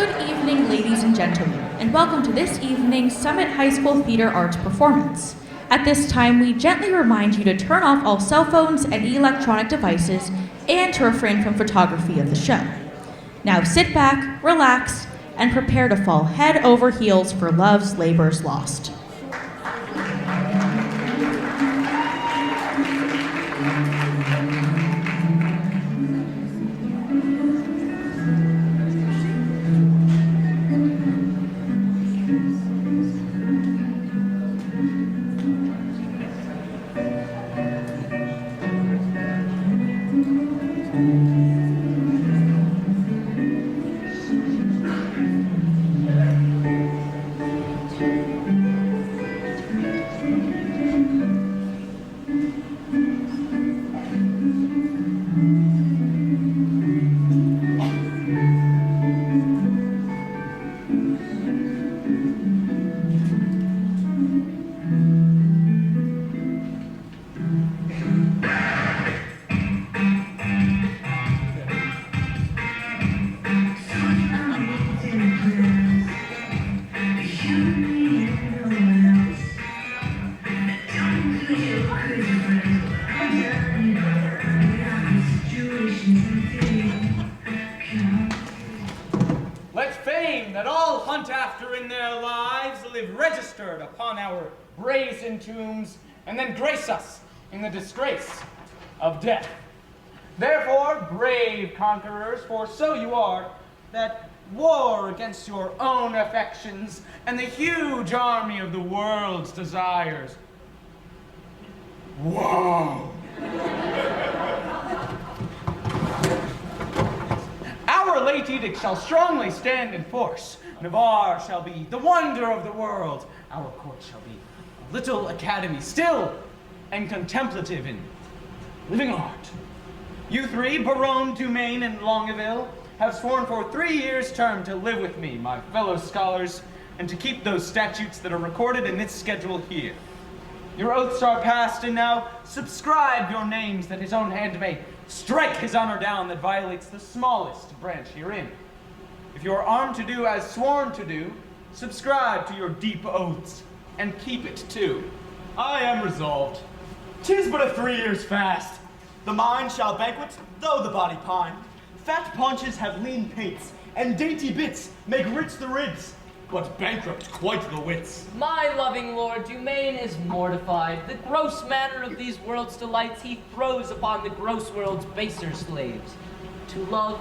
Good evening, ladies and gentlemen, and welcome to this evening's Summit High School Theater Arts performance. At this time, we gently remind you to turn off all cell phones and electronic devices and to refrain from photography of the show. Now sit back, relax, and prepare to fall head over heels for love's labors lost. Upon our brazen tombs, and then grace us in the disgrace of death. Therefore, brave conquerors, for so you are, that war against your own affections and the huge army of the world's desires. Whoa! Our late edict shall strongly stand in force. Navarre shall be the wonder of the world. Our court shall be a little academy, still and contemplative in living art. You three, Baron, Dumaine, and Longueville, have sworn for 3 years' term to live with me, my fellow scholars, and to keep those statutes that are recorded in this schedule here. Your oaths are passed, and now subscribe your names that his own hand may strike his honor down that violates the smallest branch herein. If you are armed to do as sworn to do, subscribe to your deep oaths, and keep it too. I am resolved. 'Tis but a 3 years' fast. The mind shall banquet, though the body pine. Fat paunches have lean pates, and dainty bits make rich the ribs, but bankrupt quite the wits. My loving lord Dumaine is mortified. The gross manner of these world's delights he throws upon the gross world's baser slaves. To love,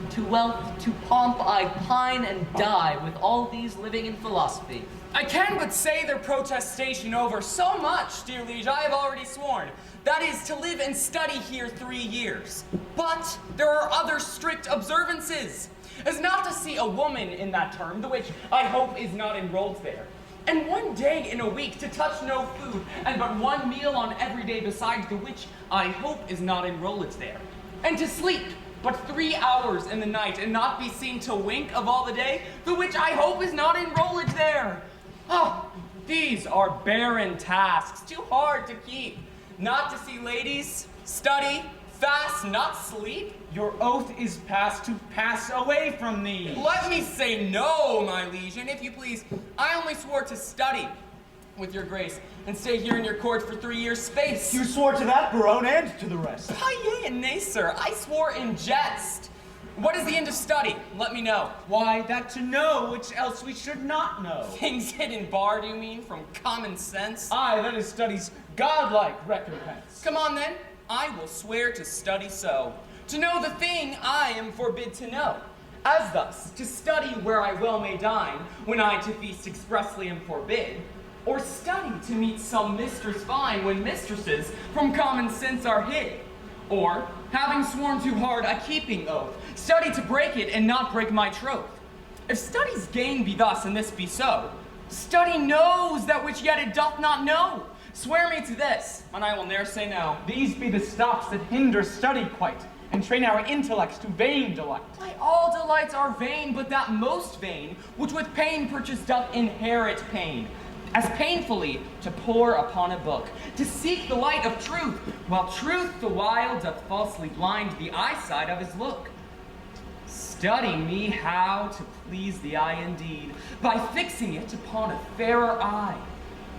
to wealth, to pomp, I pine and die with all these living in philosophy. I can but say their protestation over. So much, dear liege, I have already sworn. That is, to live and study here 3 years. But there are other strict observances, as not to see a woman in that term, the which I hope is not enrolled there. And 1 day in a week to touch no food, and but 1 meal on every day besides, the which I hope is not enrolled there. And to sleep but 3 hours in the night, and not be seen to wink of all the day, the which I hope is not enrolled there. Oh, these are barren tasks, too hard to keep. Not to see ladies, study, fast, not sleep. Your oath is passed to pass away from thee. Let me say no, my liege, and if you please, I only swore to study, with your grace, and stay here in your court for 3 years' space. You swore to that, Baron, and to the rest. Yea and nay, sir, I swore in jest. What is the end of study? Let me know. Why, that to know which else we should not know. Things hidden barred, you mean, from common sense? Aye, that is study's godlike recompense. Come on, then. I will swear to study so. To know the thing I am forbid to know. As thus, to study where I well may dine, when I to feast expressly am forbid. Or study to meet some mistress fine, when mistresses from common sense are hid. Or, having sworn too hard a keeping oath, study to break it and not break my troth. If study's gain be thus and this be so, study knows that which yet it doth not know. Swear me to this, and I will ne'er say no. These be the stops that hinder study quite, and train our intellects to vain delight. Why, all delights are vain, but that most vain, which with pain purchased doth inherit pain. As painfully to pore upon a book, to seek the light of truth, while truth the while doth falsely blind the eyesight of his look. Study me how to please the eye indeed, by fixing it upon a fairer eye,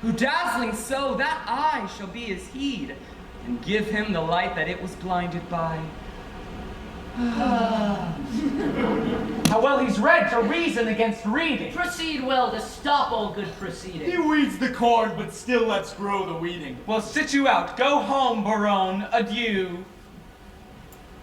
who dazzling so that eye shall be his heed, and give him the light that it was blinded by. How well he's read to reason against reading. Proceed well to stop all good proceeding. He weeds the corn, but still lets grow the weeding. Well, sit you out. Go home, Baron. Adieu.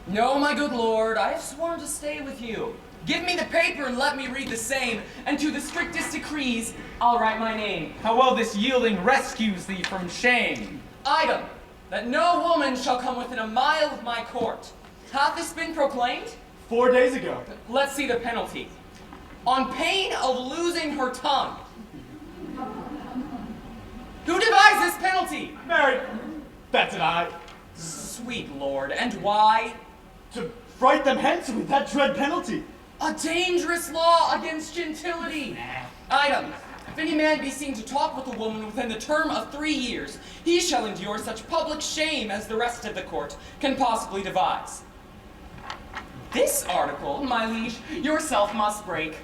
No, my good lord, I have sworn to stay with you. Give me the paper and let me read the same, and to the strictest decrees I'll write my name. How well this yielding rescues thee from shame. Item, that no woman shall come within a mile of my court. Hath this been proclaimed? 4 days ago. Let's see the penalty. On pain of losing her tongue. Who devised this penalty? Mary, that's an eye. Sweet lord, and why? To fright them hence with that dread penalty. A dangerous law against gentility. Item, if any man be seen to talk with a woman within the term of 3 years, he shall endure such public shame as the rest of the court can possibly devise. This article, my liege, yourself must break.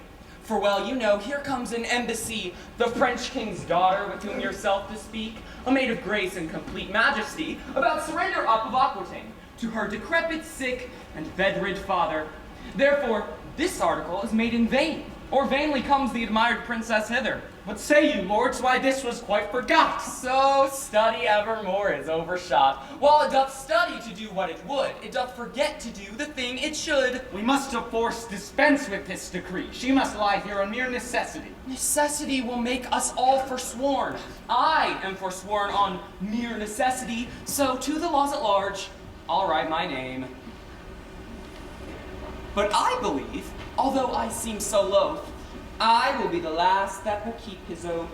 For well you know, here comes an embassy, the French king's daughter, with whom yourself to speak, a maid of grace and complete majesty, about surrender up of Aquitaine, to her decrepit, sick, and bedrid father. Therefore, this article is made in vain, or vainly comes the admired princess hither. What say you, lords? Why, this was quite forgot. So study evermore is overshot. While it doth study to do what it would, it doth forget to do the thing it should. We must of force dispense with this decree. She must lie here on mere necessity. Necessity will make us all forsworn. I am forsworn on mere necessity, so to the laws at large, I'll write my name. But I believe, although I seem so loath, I will be the last that will keep his oath.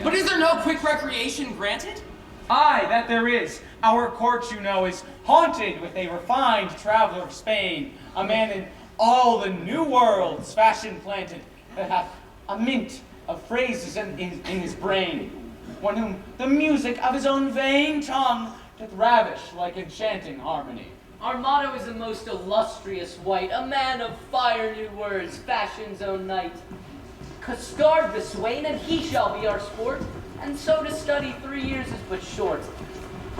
But is there no quick recreation granted? Aye, that there is. Our court, you know, is haunted with a refined traveler of Spain, a man in all the new world's fashion planted, that hath a mint of phrases in his brain, one whom the music of his own vain tongue doth ravish like enchanting harmony. Our motto is a most illustrious wight, a man of fire new words, fashion's own knight. Custard the swain, and he shall be our sport, and so to study 3 years is but short.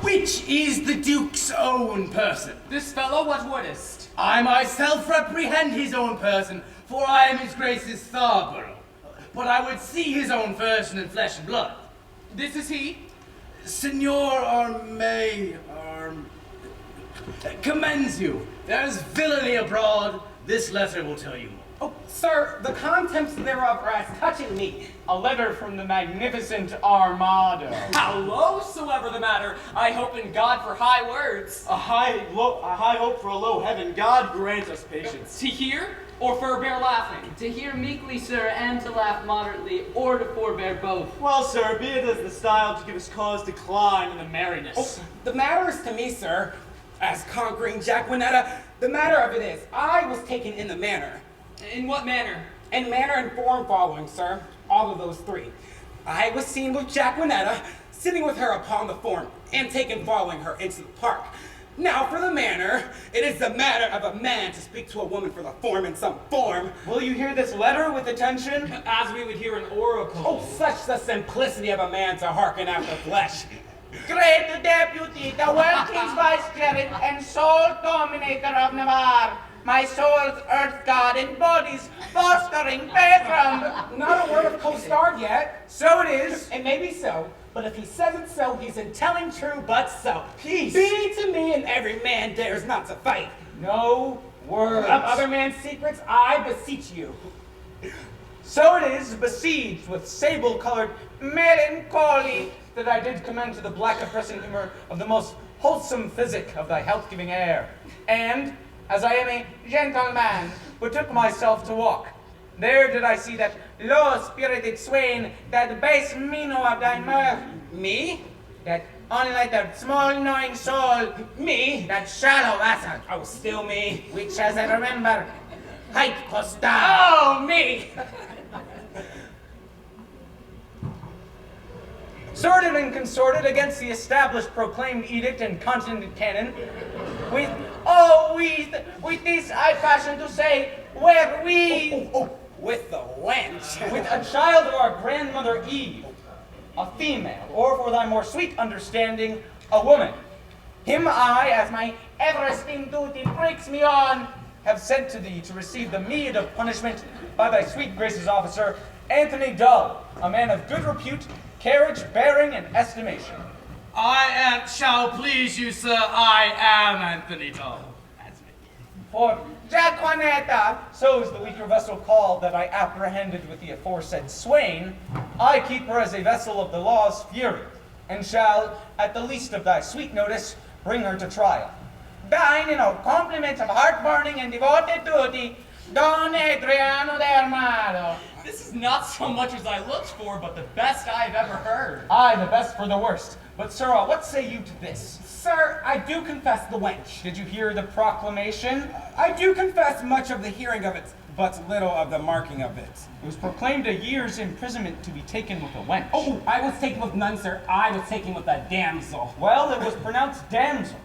Which is the Duke's own person? This fellow, what wouldest? I myself reprehend his own person, for I am his Grace's Tharborough. But I would see his own person in flesh and blood. This is he? Signor Armay, commends you. There is villainy abroad. This letter will tell you more. Oh, sir, the contents thereof are as touching me. A letter from the magnificent Armado. Howsoever the matter, I hope in God for high words. A high hope for a low heaven. God grant us patience. To hear or forbear laughing? To hear meekly, sir, and to laugh moderately, or to forbear both. Well, sir, be it as the style to give us cause decline in the merriness. Oh, the matter is to me, sir, as conquering Jacquinetta, the matter of it is, I was taken in the manner. In what manner? In manner and form following, sir, all of those three. I was seen with Jacquinetta, sitting with her upon the form, and taken following her into the park. Now for the manner, it is the manner of a man to speak to a woman for the form in some form. Will you hear this letter with attention? As we would hear an oracle. Oh, such the simplicity of a man to hearken after flesh. Great deputy, the working's vicegerent and sole dominator of Navarre, my soul's earth god and body's fostering patron. Not a word of co-starred yet. So it is. It may be so, but if he says it so, he's in telling true but so. Peace. Be to me, and every man dares not to fight. No words. Of other man's secrets, I beseech you. So it is, besieged with sable-colored melancholy, that I did commend to the black oppressing humor of the most wholesome physic of thy health-giving air. And, as I am a gentleman, betook myself to walk. There did I see that low-spirited swain, that base minnow of thy mirth. Me? That unlettered, small knowing soul. Me? That shallow vessel. Oh, still me. Which, as I remember, hight Costa. Oh, me! Sorted and consorted against the established proclaimed edict and continent canon, with With this I fashion to say, where we... With the wench. With a child of our grandmother Eve, a female, or for thy more sweet understanding, a woman. Him I, as my ever-esteemed duty breaks me on, have sent to thee to receive the meed of punishment by thy sweet grace's officer, Anthony Dull, a man of good repute, carriage, bearing, and estimation. Shall please you, sir, I am Anthony Dull. That's me. For Jaquaneta, so is the weaker vessel called that I apprehended with the aforesaid swain, I keep her as a vessel of the law's fury, and shall, at the least of thy sweet notice, bring her to trial. thine in all compliments of heart-burning and devoted duty, Don Adriano de Armado. This is not so much as I looked for, but the best I've ever heard. Aye, the best for the worst. But, sirrah, what say you to this? Sir, I do confess the wench. Did you hear the proclamation? I do confess much of the hearing of it, but little of the marking of it. It was proclaimed a year's imprisonment to be taken with a wench. Oh, I was taken with none, sir. I was taken with a damsel. Well, it was pronounced damsel.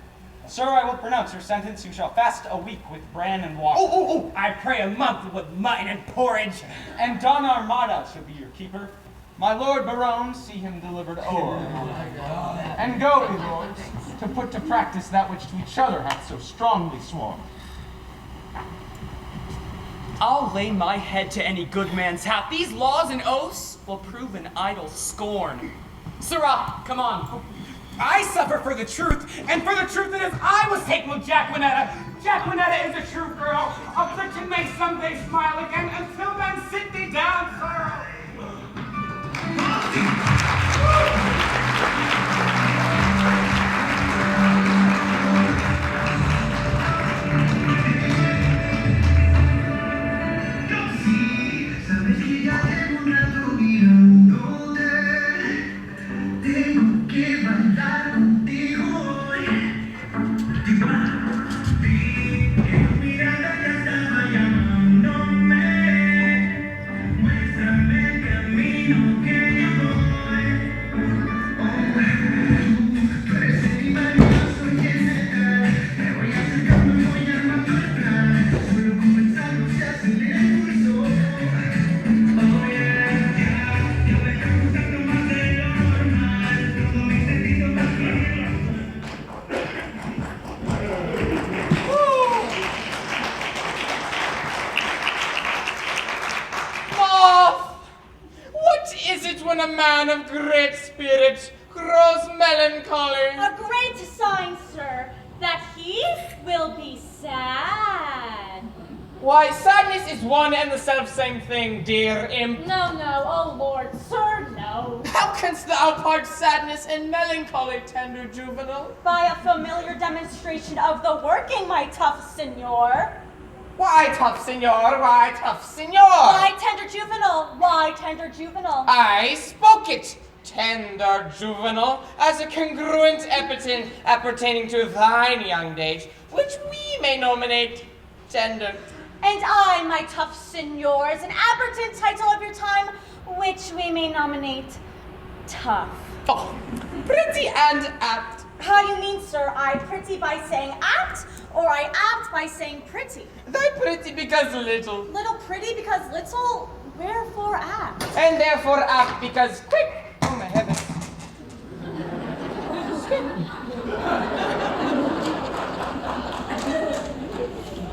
Sir, I will pronounce your sentence. You shall fast a week with bran and water. Oh, I pray a month with mutton and porridge. And Don Armada shall be your keeper. My Lord Barone, see him delivered o'er. And go, ye lords, to put to practice that which to each other hath so strongly sworn. I'll lay my head to any good man's hat. These laws and oaths will prove an idle scorn. Sirrah, come on. I suffer for the truth, and for the truth it is I was taken with Jaquaneta. Jaquaneta is a true girl, of which it may someday smile again. Until then, sit thee down, sir. When a man of great spirit grows melancholy. A great sign, sir, that he will be sad. Why, sadness is one and the self-same thing, dear imp. No, oh Lord, sir, no. How canst thou part sadness and melancholy, tender juvenile? By a familiar demonstration of the working, my tough signor. Why, tough signor? Why, tough signor? Why, tender juvenile? Why, tender juvenile? I spoke it, tender juvenile, as a congruent epithet appertaining to thine young age, which we may nominate tender. And I, my tough signor, as an appurtenant title of your time, which we may nominate tough. Oh, pretty and apt. How you mean, sir? I pretty by saying apt, or I apt by saying pretty? Thy pretty because little. Little pretty because little, wherefore apt? And therefore apt because quick. Oh my heavens.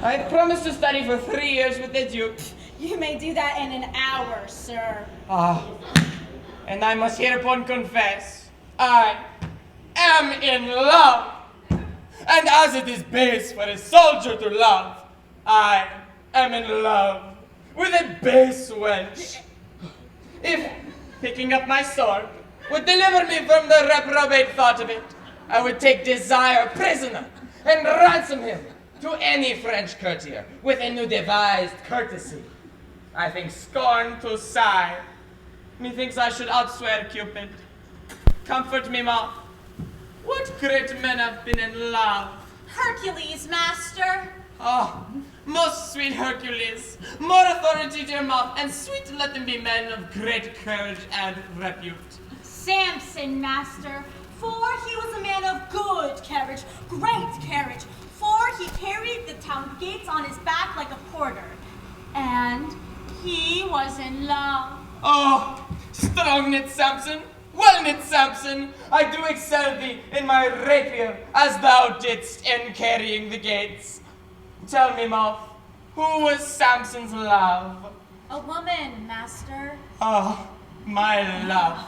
I promised to study for 3 years with the Duke. You may do that in an hour, sir. And I must hereupon confess, I am in love. And as it is base for a soldier to love, I am in love with a base wench. If picking up my sword would deliver me from the reprobate thought of it, I would take Desire prisoner and ransom him to any French courtier with a new devised courtesy. I think scorn to sigh. Methinks I should outswear Cupid. Comfort me, ma. What great men have been in love? Hercules, master. Oh, most sweet Hercules, more authority to your mouth, and sweet let them be men of great courage and repute. Samson, master, for he was a man of good carriage, great carriage, for he carried the town gates on his back like a porter. And he was in love. Oh, strong knit Samson, well knit Samson, I do excel thee in my rapier, as thou didst in carrying the gates. Tell me, Moth, who was Samson's love? A woman, master. Oh, my love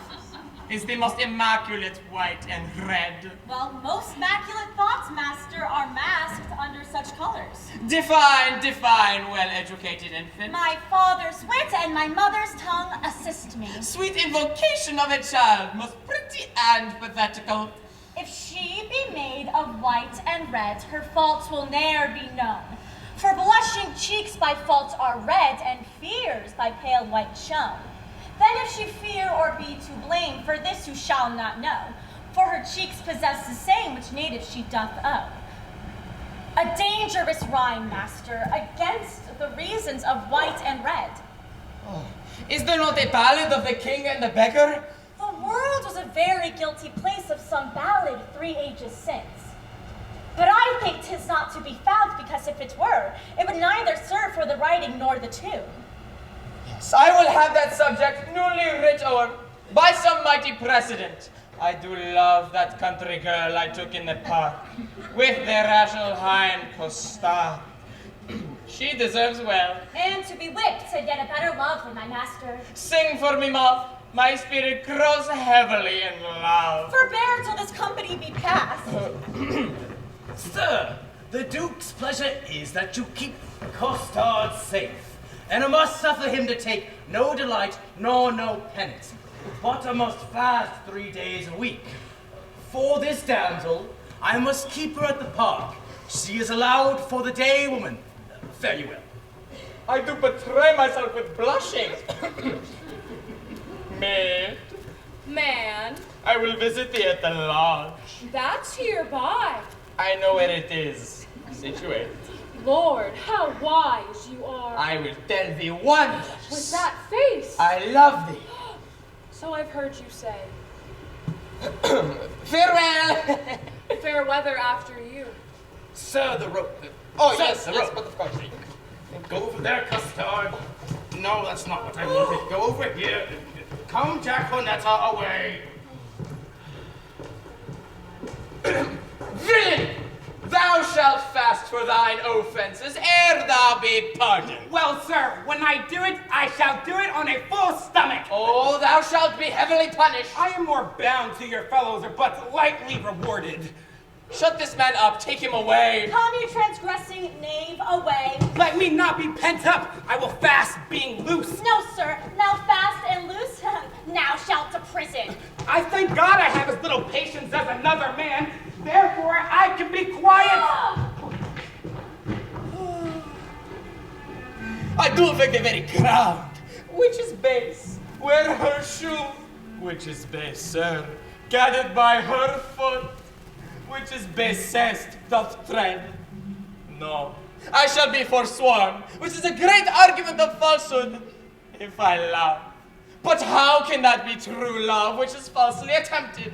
is the most immaculate white and red. Well, most immaculate thoughts, master, are masked under such colors. Define, well-educated infant. My father's wit and my mother's tongue assist me. Sweet invocation of a child, most pretty and pathetical. If she be made of white and red, her faults will ne'er be known. For blushing cheeks by faults are red, and fears by pale white shown. Then if she fear or be to blame, for this you shall not know. For her cheeks possess the same which native she doth owe. A dangerous rhyme, master, against the reasons of white and red. Oh, is there not a ballad of the king and the beggar? The world was a very guilty place of some ballad 3 ages since. But I think 'tis not to be found, because if it were, it would neither serve for the writing nor the tune. Yes, I will have that subject newly writ o'er by some mighty precedent. I do love that country girl I took in the park with the rational hind costard. She deserves well. And to be whipped to get a better love than my master. Sing for me, Moth. My spirit grows heavily in love. Forbear till this company be past. Sir, the Duke's pleasure is that you keep Costard safe, and I must suffer him to take no delight nor no penance, but I must fast 3 days a week. For this damsel, I must keep her at the park. She is allowed for the day woman. Fare you well. I do betray myself with blushing. Maid, Man, I will visit thee at the lodge. that's hereby. I know where it is situated. Lord, how wise you are. I will tell thee wonders. With that face. I love thee. So I've heard you say. Farewell. Fair weather after you. Sir, the rope. Oh, Sir, yes, the yes, rope. but of course. Go over there, Custard. No, that's not what I wanted. Go over here. Come, Jacquinetta, away. Villain! Thou shalt fast for thine offenses ere thou be pardoned. Well, sir, when I do it, I shall do it on a full stomach. Oh, thou shalt be heavily punished. I am more bound to your fellows, or but lightly rewarded. Shut this man up, take him away. Come, you transgressing knave, away. Let me not be pent up. I will fast being loose. No, sir, now fast and loose, now shalt to prison. I thank God I have as little patience as another man. Therefore, I can be quiet. I do affect the very ground, which is base. Wear her shoe, which is base, sir. Gathered by her foot, which is basest doth tread. No, I shall be forsworn, which is a great argument of falsehood, if I love. But how can that be true love, which is falsely attempted?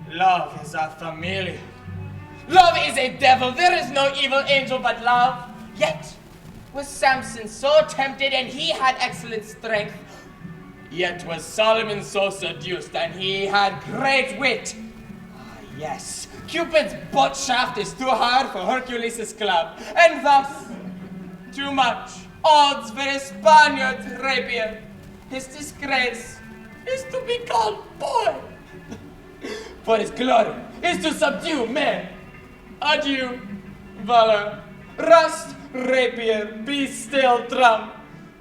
Love is a familiar. Love is a devil. There is no evil angel but love. Yet was Samson so tempted, and he had excellent strength. Yet was Solomon so seduced, and he had great wit. Ah, yes, Cupid's butt shaft is too hard for Hercules' club, and thus, too much odds for a Spaniard's rapier. His disgrace is to be called boy, for his glory is to subdue men. Adieu, valor, rust, rapier, be still, drum,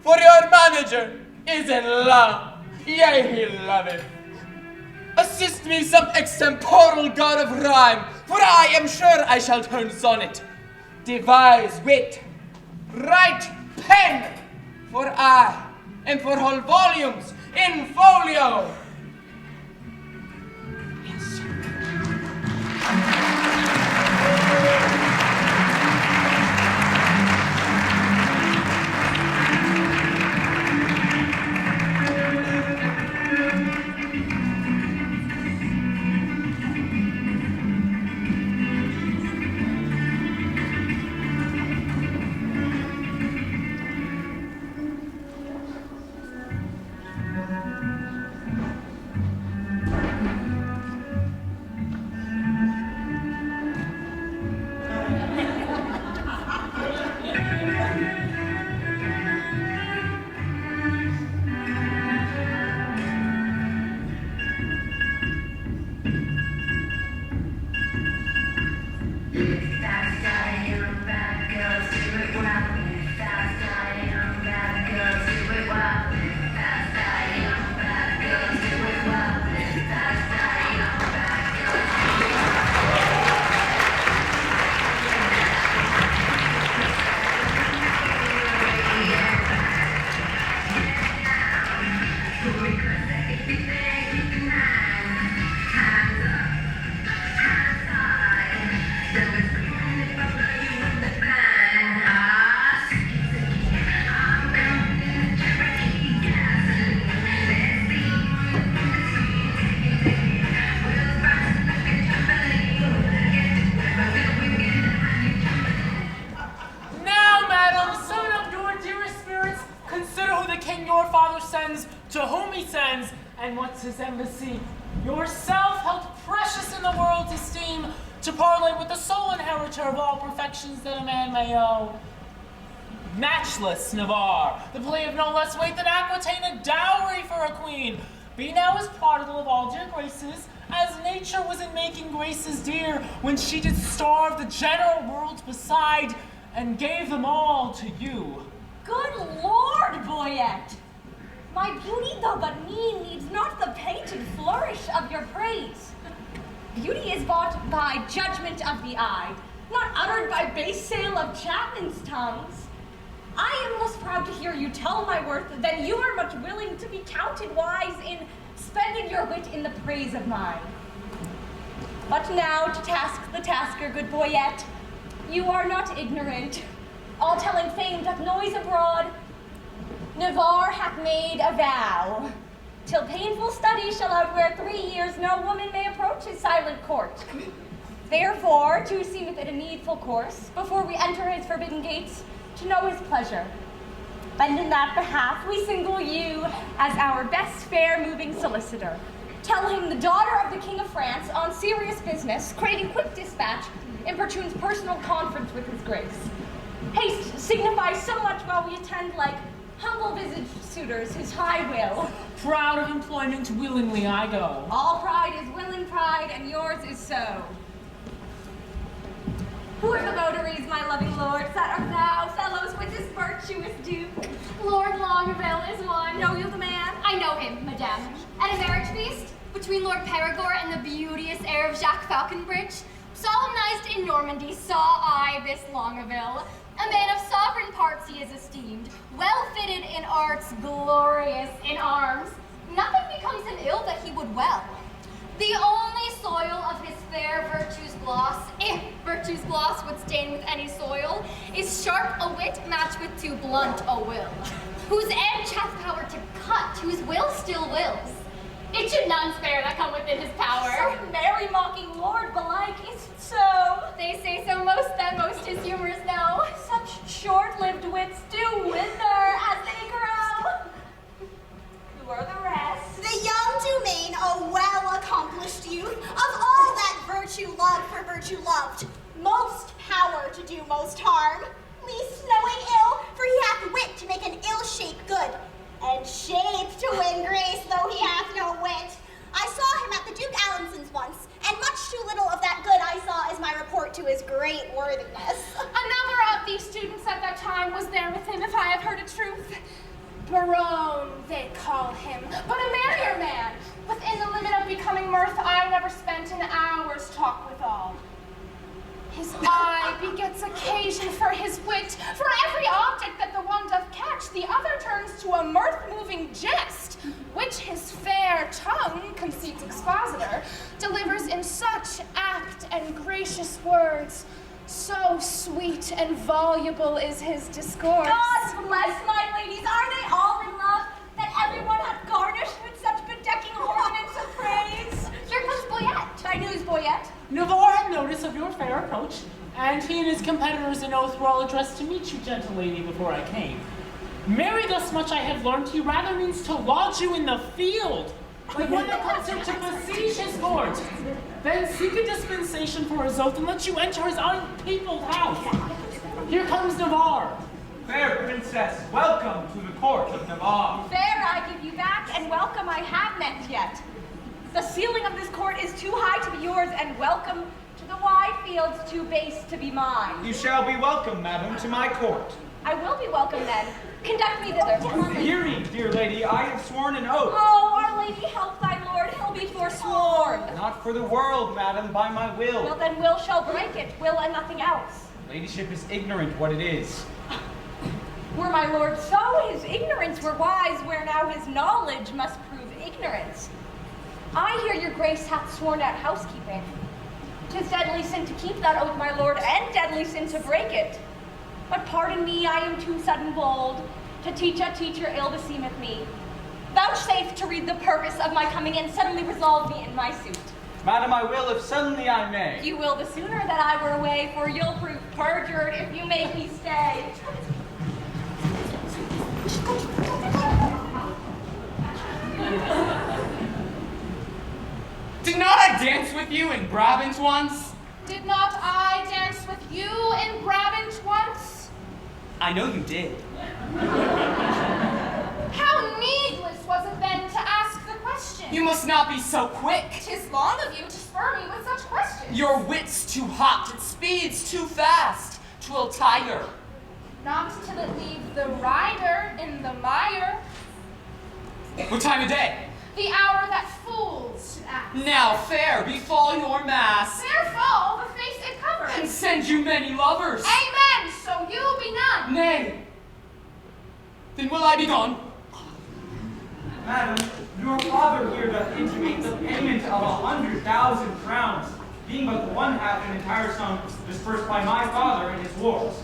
for your manager is in love, yea, he loveth. Assist me some extemporal god of rhyme, for I am sure I shall turn sonnet, devise wit, write pen, for I am for whole volumes in folio. Yes. Now, madam, summon up your dearest spirits, consider who the king your father sends, to whom he sends, and what's his embassy. Yourself held precious in the world's esteem, to parley with the sole inheritor of all perfections that a man may owe. Matchless Navarre, the plea of no less weight than Aquitaine, a dowry for a queen. Be now as prodigal of all dear graces, as nature was in making graces dear, when she did starve the general world beside, and gave them all to you. Good Lord, Boyette! My beauty, though but mean, needs not the painted flourish of your praise. Beauty is bought by judgment of the eye, not uttered by base sale of chapmen's tongues. I am less proud to hear you tell my worth than you are much willing to be counted wise in spending your wit in the praise of mine. But now to task the tasker, good Boyette. You are not ignorant. All telling fame doth noise abroad. Navarre hath made a vow. Till painful study shall outwear 3 years, no woman may approach his silent court. Therefore, to seemeth it a needful course, before we enter his forbidden gates, to know his pleasure. And in that behalf, we single you as our best fair moving solicitor. Tell him the daughter of the King of France, on serious business, craving quick dispatch, importunes personal conference with his grace. Haste signifies so much while we attend like humble-visaged suitors his high will. Proud of employment, willingly I go. All pride is willing pride, and yours is so. Who are the votaries, my loving lords, that art thou, fellows, with this virtuous duke? Lord Longueville is one. Know you the man? I know him, madame. At a marriage feast between Lord Perigord and the beauteous heir of Jacques Falconbridge, solemnized in Normandy, saw I this Longueville. A man of sovereign parts he is esteemed, well fitted in arts, glorious in arms. Nothing becomes him ill that he would well. The only soil of his fair virtue's gloss, if virtue's gloss would stain with any soil, is sharp a wit matched with too blunt a will, whose edge hath power to cut, whose will still wills. It should none spare that come within his power. Some merry mocking lord belike, is it so? They say so most that most his humors know. Such short-lived wits do wither as they grow. Who are the rest? The young Dumaine, a well-accomplished youth, of all that virtue loved for virtue loved, most power to do most harm, least knowing ill, for he hath wit to make an ill shape good, and shape to win grace, though he hath no wit. I saw him at the Duke Alanson's once, and much too little of that good I saw is my report to his great worthiness. Another of these students at that time was there with him, if I have heard a truth. Baron, they call him, but a merrier man. Within the limit of becoming mirth, I never spent an hour's talk with all. His eye begets occasion for his wit. For every object that the one doth catch, the other turns to a mirth-moving jest, which his fair tongue, conceits expositor, delivers in such apt and gracious words. So sweet and voluble is his discourse. God bless my ladies, are they all in love, that everyone hath garnished with such bedecking ornaments of praise? Here comes Boyette. Thy news, Boyette? Navarre had notice of your fair approach, and he and his competitors in oath were all addressed to meet you, gentle lady, before I came. Marry, thus much I have learned, he rather means to lodge you in the field, like one that comes here to besiege his lord. Then seek a dispensation for his oath and let you enter his unpeopled house. Here comes Navarre. Fair princess, welcome to the court of Navarre. Fair I give you back, and welcome I have met yet. The ceiling of this court is too high to be yours, and welcome to the wide fields too base to be mine. You shall be welcome, madam, to my court. I will be welcome then. Conduct me thither. Hear me, dear lady, I have sworn an oath. Oh, Our Lady, help thy Lord, he'll be forsworn. Not for the world, madam, by my will. Well, then will shall break it, will and nothing else. Ladyship is ignorant what it is. Were my lord so, his ignorance were wise, where now his knowledge must prove ignorance. I hear your grace hath sworn at housekeeping. 'Tis deadly sin to keep that oath, my lord, and deadly sin to break it. But pardon me, I am too sudden bold, to teach a teacher ill beseemeth me. Vouchsafe to read the purpose of my coming, and suddenly resolve me in my suit. Madam, I will if suddenly I may. You will the sooner that I were away, for you'll prove perjured if you make me stay. Did not I dance with you in Brabant once? Did not I dance with you in Brabant once? I know you did. How needless was it then to ask the question? You must not be so quick. 'Tis long of you to spur me with such questions. Your wit's too hot, its speed's too fast. 'Twill tire. Not till it leave the rider in the mire. What time of day? The hour that fools should act. Now fair befall your mass, Fair fall, the face it covers. and send you many lovers. Amen, so you be none. Nay. Then will I be gone? Madam, your father here doth intimate the payment of 100,000 crowns, being but the one half an entire sum dispersed by my father in his wars.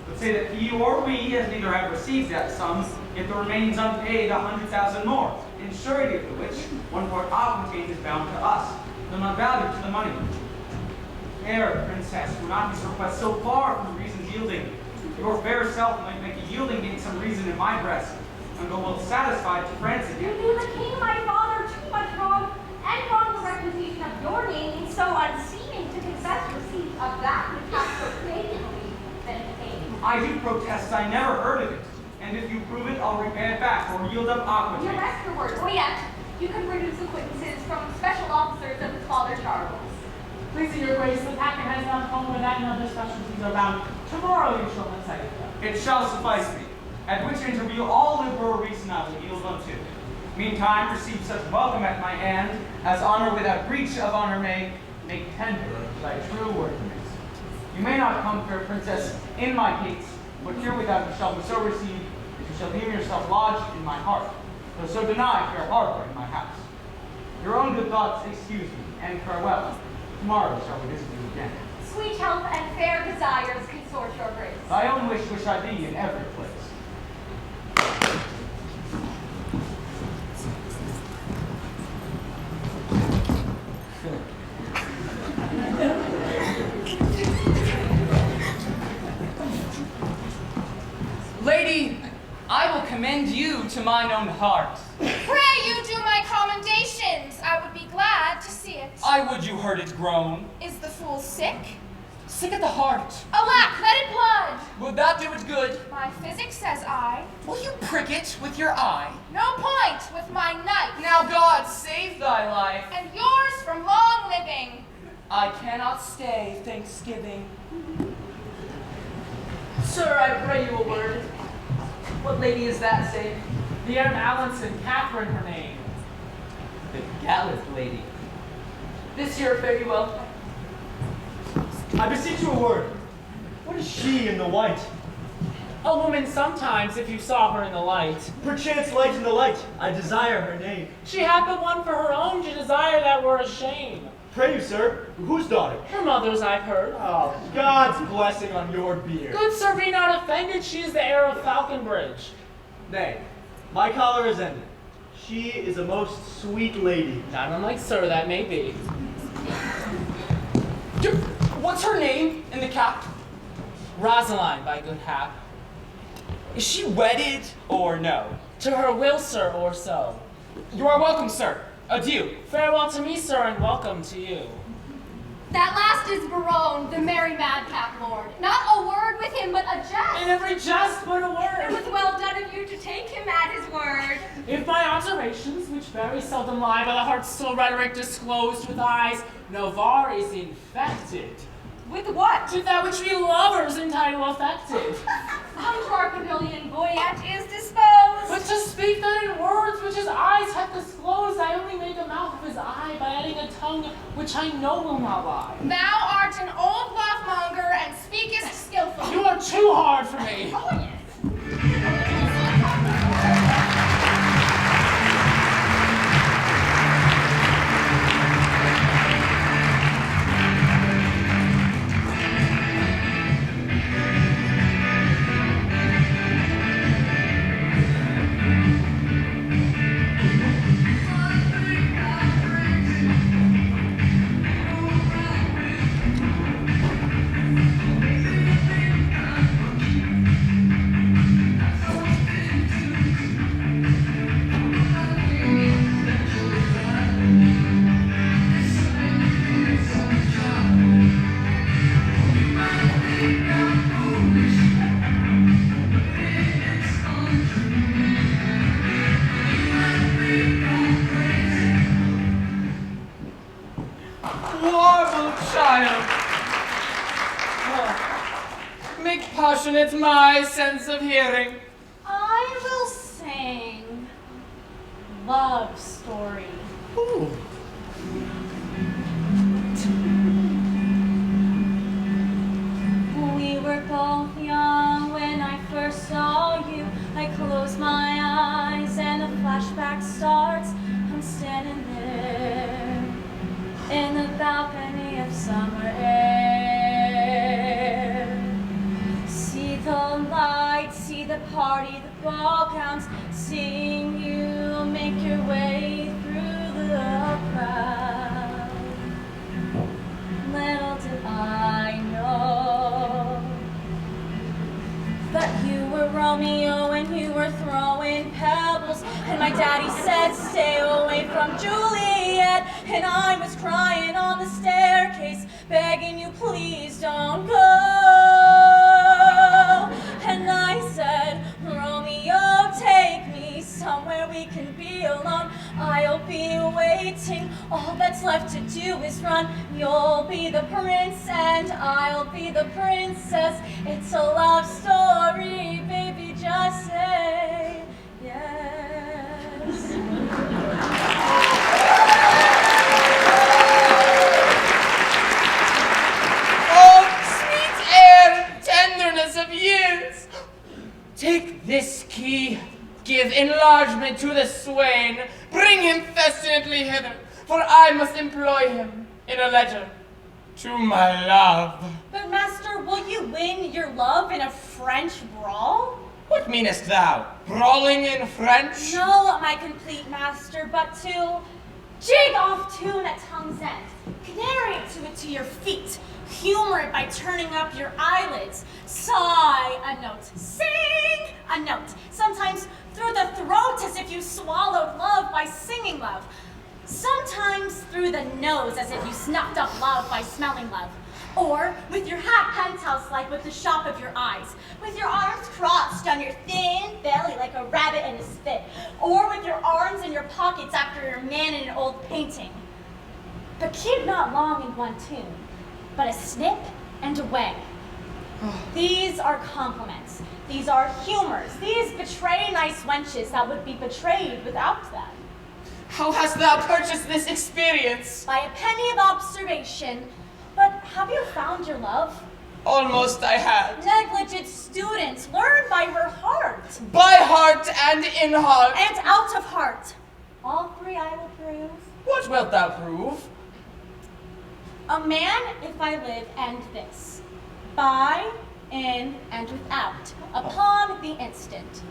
But say that he or we has neither have received that sum, yet there remains unpaid 100,000 more, in surety of the which one part aquitaine is bound to us, though not valued to the money. Fair princess, will not this request so far from reason's yielding? Your fair self might make a yielding gain some reason in my breast, and go well satisfied to France You again. do the king, my father, too much wrong, and wrong the reputation of your name, so unseeming to confess receipt of that which hath so faithfully been paid. I do protest I never heard of it, and if you prove it, I'll repay it back or yield up You aquitaine. rest your words, or yet, you can produce acquaintances from special officers of his father Charles. Pleasing your grace, the packet has not come with that and other specialties are bound. Tomorrow you shall not say it. It shall suffice me, at which interview all liberal reason I will yield unto. Meantime, receive such welcome at my hand, as honor without breach of honor may make tender thy true ordinance. You may not come, fair princess, in my gates, but here without you shall be so received, that you shall deem yourself lodged in my heart, though so deny fair harbor in my house. Your own good thoughts excuse me, and farewell. Tomorrow shall we visit you again. Sweet health and fair desires consort your grace. Thy own wish I be in every place. Lady, I will commend you to mine own heart. Pray you do my commendations. I would be glad to see it. I would you heard it groan. Is the fool sick? Sick at the heart. Alack, let it blood. Would that do it good? My physic says I. Will you prick it with your eye? No point with my knife. Now God save thy life. And yours from long living. I cannot stay Thanksgiving. Sir, I pray you a word. What lady is that, say? The Anne Allinson, Catherine her name. The gallant lady. This year fare you well. I beseech you a word. What is she in the white? A woman sometimes, if you saw her in the light. Perchance light in the light, I desire her name. She hath but one for her own, to desire that were a shame. Pray you, sir, whose daughter? Her mother's, I've heard. Oh, God's blessing on your beard. Good sir, be not offended, she is the heir of Falconbridge. Nay, my collar is ended. She is a most sweet lady. Not unlike sir, that may be. What's her name in the cap? Rosaline, by good hap. Is she wedded or no? To her will, sir, or so. You are welcome, sir. Adieu. Farewell to me, sir, and welcome to you. That last is Barone, the merry madcap lord. Not a word with him, but a jest. And every jest but a word. It was well done of you to take him at his word. If my observations, which very seldom lie by the heart's still rhetoric disclosed with eyes, Navarre is infected. With what? With that which we lovers entitle affected. Come to our pavilion, Boyet is disposed. But to speak that in words which his eyes have disclosed, I only made the mouth of his eye by adding a tongue which I know will not lie. Thou art an old bluff-monger and speakest skillfully. You are too hard for me. Oh, yes. Warble child. Make passionate my sense of hearing. I will sing love story. Ooh. We were both young when I first saw you. I close my eyes and a flashback starts. I'm standing there in the balcony of summer air. See the lights, see the party, the ball gowns, seeing you make your way through the crowd. Little did I know that you were Romeo and you were throwing pebbles, and my daddy said stay away from Juliet, and I was crying on the staircase begging you please don't go. And I said, Romeo, take me somewhere we can be alone. I'll be waiting, all that's left to do is run. You'll be the prince and I'll be the princess. It's a love story, baby, just say yes. Oh, sweet air, tenderness of years. Take this key, give enlargement to the swain, bring him festinately hither, for I must employ him in a letter to my love. But master, will you win your love in a French brawl? What meanest thou? Brawling in French? No, my complete master, but to jig off tune at tongue's end, canary to it to your feet, humor it by turning up your eyelids, sigh a note, sing a note, sometimes through the throat as if you swallowed love by singing love, sometimes through the nose as if you snuffed up love by smelling love, or with your hat penthouse-like with the shop of your eyes, with your arms crossed on your thin belly like a rabbit in a spit, or with your arms in your pockets after your man in an old painting. But keep not long in one tune, but a snip and away. These are compliments. These are humors. These betray nice wenches that would be betrayed without them. How hast thou purchased this experience? By a penny of observation. But have you found your love? Almost I had. Negligent students, learn by her heart. By heart and in heart. And out of heart. All three I will prove. What wilt thou prove? A man, if I live, and this. By, in, and without. Upon the instant.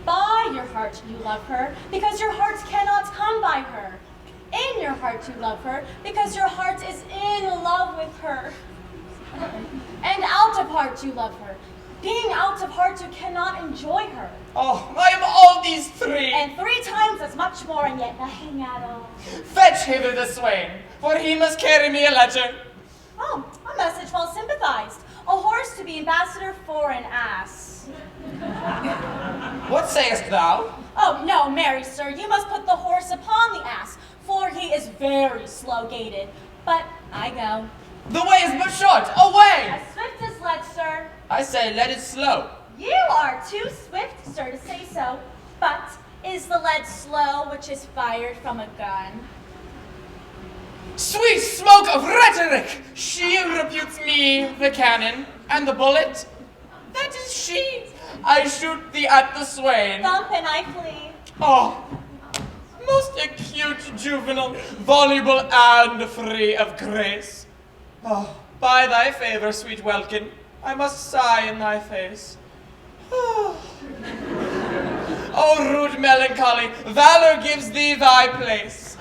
By your heart you love her, because your heart cannot come by her. In your heart you love her, because your heart is in love with her. And out of heart you love her. Being out of heart you cannot enjoy her. Oh, I am all these three. And 3 times as much more, and yet nothing at all. Fetch hither the swain, for he must carry me a letter. Oh, a message well sympathized. A horse to be ambassador for an ass. What sayest thou? Oh, no, marry, sir, you must put the horse upon the ass, for he is very slow-gated. But I go. The way is but short. Away! As swift as lead, sir. I say, let it slow. You are too swift, sir, to say so. But is the lead slow which is fired from a gun? Sweet smoke of rhetoric! She reputes me the cannon, and the bullet, that is she. I shoot thee at the swain. Thump and I flee. Oh, most acute juvenile, voluble and free of grace. Oh, by thy favor, sweet welkin, I must sigh in thy face. Oh, rude melancholy, valor gives thee thy place.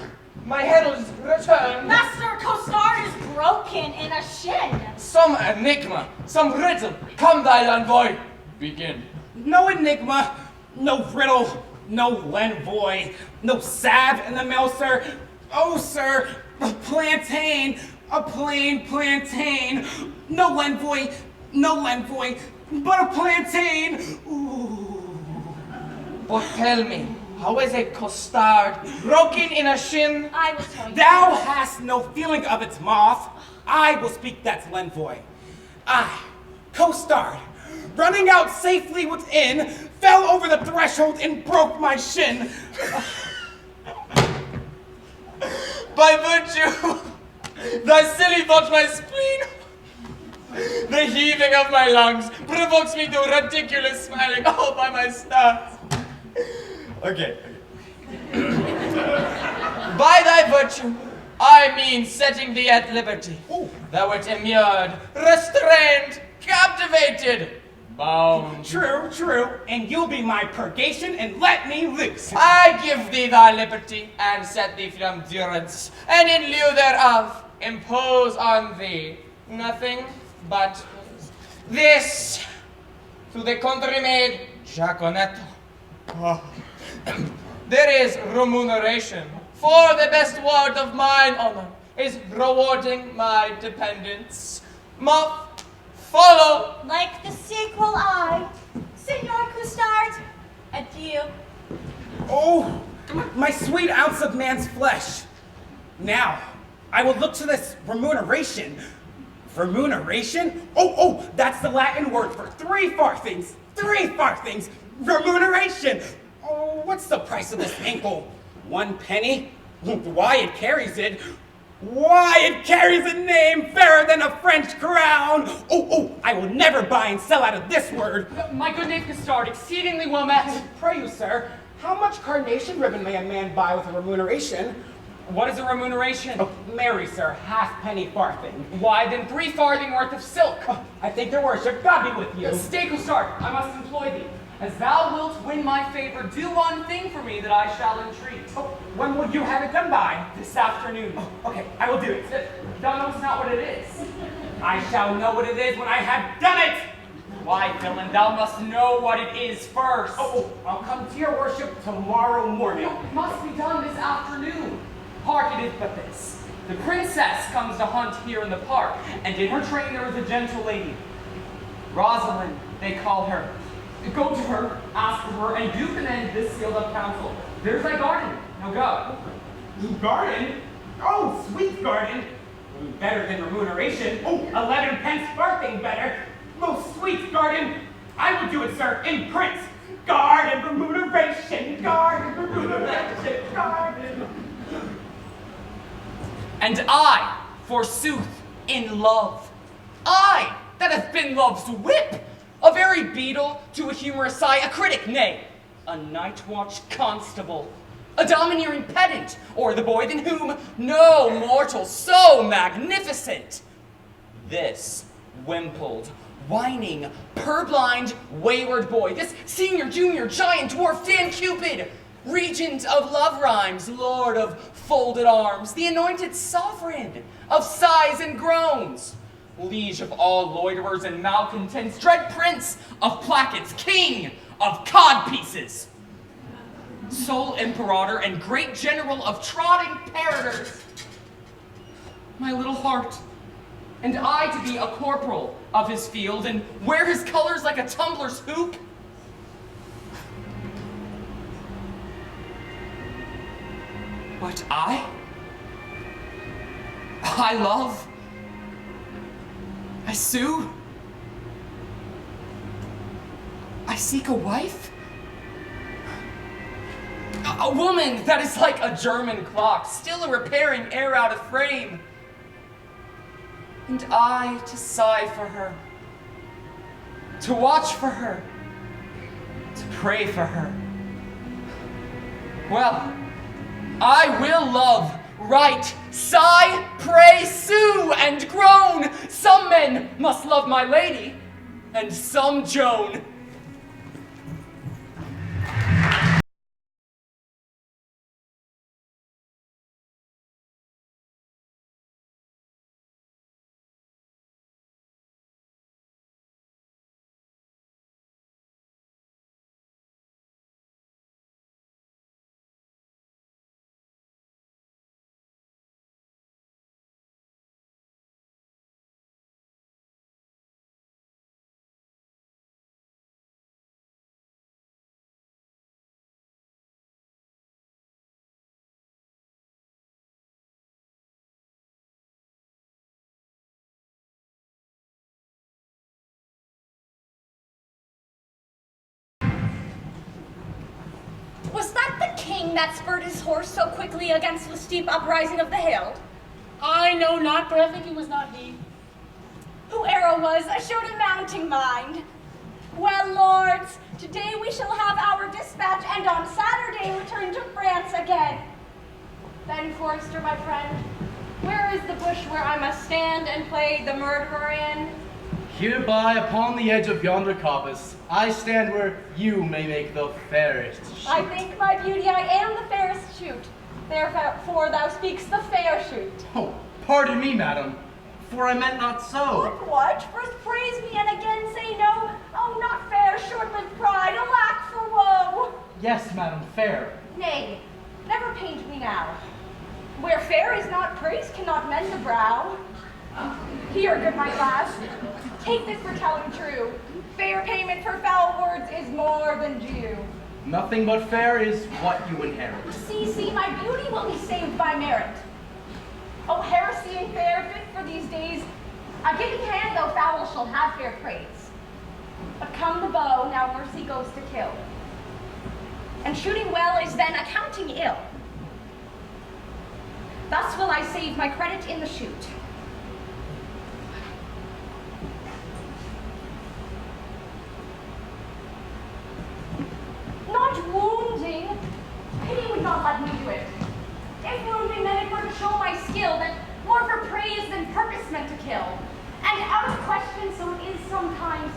My heralds return. Master Costard is broken in a shin. Some enigma, some riddle. Come, thy envoy. Begin. No enigma, no riddle, no l'envoy, no salve in the mail, sir. Oh, sir, a plantain, a plain plantain. No l'envoy, but a plantain. Ooh. But tell me, how is a costard broken in a shin? I was going Thou hast no feeling of its moth. I will speak that's l'envoy. I, Costard, running out safely within, fell over the threshold and broke my shin. By virtue, thy silly thought my spleen, the heaving of my lungs provokes me to ridiculous smiling all by my stars. Okay. By thy virtue, I mean setting thee at liberty. Ooh. Thou art immured, restrained, captivated, bound. True, and you'll be my purgation and let me loose. I give thee thy liberty and set thee from durance, and in lieu thereof impose on thee nothing but this to the country maid Jaconetto. There is remuneration, for the best word of mine honor is rewarding my dependents. Muff, follow. like the sequel I, Senor Costard, adieu. Oh, my sweet ounce of man's flesh. Now, I will look to this remuneration. Remuneration? Oh, that's the Latin word for 3 farthings. 3 farthings. Remuneration. Oh, what's the price of this ankle? 1 penny? Why it carries it? Why it carries a name fairer than a French crown. Oh, I will never buy and sell out of this word. My good knave Costard, exceedingly well met. Pray you, sir, how much carnation ribbon may a man buy with a remuneration? What is a remuneration? Oh, marry, sir, halfpenny farthing. Why, then 3 farthing worth of silk. Oh, I think your worship, God be with you. Stay, Costard, I must employ thee. As thou wilt win my favor, do one thing for me that I shall entreat. Oh, when will you have it done by? This afternoon. Oh, okay, I will do it. Thou knowest not what it is. I shall know what it is when I have done it. Why, villain, thou must know what it is first. Oh, I'll come to your worship tomorrow morning. It must be done this afternoon. Hark, it is but this. The princess comes to hunt here in the park, and in her train there is a gentle lady. Rosalind, they call her. Go to her, ask for her, and do commend this sealed up counsel. There's thy garden. Now go. Garden? Oh, sweet garden. Better than remuneration. Oh, 11 pence farthing better. Most sweet garden. I will do it, sir, in print. Garden remuneration, garden remuneration, garden. And I, forsooth, in love. I, that hath been love's whip. A very beadle to a humorous sigh, a critic, nay, a night watch constable, a domineering pedant, or the boy than whom no mortal so magnificent. This wimpled, whining, purblind, wayward boy, this senior, junior, giant, dwarf, Dan Cupid, regent of love rhymes, lord of folded arms, the anointed sovereign of sighs and groans, liege of all loiterers and malcontents, dread prince of plackets, king of codpieces, sole imperator and great general of trotting paraders. My little heart, and I to be a corporal of his field, and wear his colors like a tumbler's hoop? But I love, I sue, I seek a wife? A woman that is like a German clock, still repairing air out of frame. And I to sigh for her, to watch for her, to pray for her. Well, I will love, write, sigh, pray, sue, and groan. Some men must love my lady, and some Joan. Was that the king that spurred his horse so quickly against the steep uprising of the hill? I know not, but I think it was not he. Whoe'er was, I showed a mounting mind. Well, lords, today we shall have our dispatch, and on Saturday return to France again. Then, Forester, my friend, where is the bush where I must stand and play the murderer in? Hereby, upon the edge of yonder coppice, I stand where you may make the fairest shoot. I think, my beauty, I am the fairest shoot. Therefore thou speakst the fair shoot. Oh, pardon me, madam, for I meant not so. What? First praise me and again say no. Oh, not fair, short-lived pride, alack for woe. Yes, madam, fair. Nay, never paint me now. Where fair is not, praise cannot mend the brow. Here, good my lass, take this for telling true. Fair payment for foul words is more than due. Nothing but fair is what you inherit. See, my beauty will be saved by merit. Oh, heresy and fair fit for these days. A giving hand, though foul, shall have fair praise. But come the bow, now mercy goes to kill. And shooting well is then accounting ill. Thus will I save my credit in the shoot. Not wounding. Pity would not let me do it. If wounding, then it were to show my skill, that more for praise than purpose meant to kill. And out of question, so it is sometimes,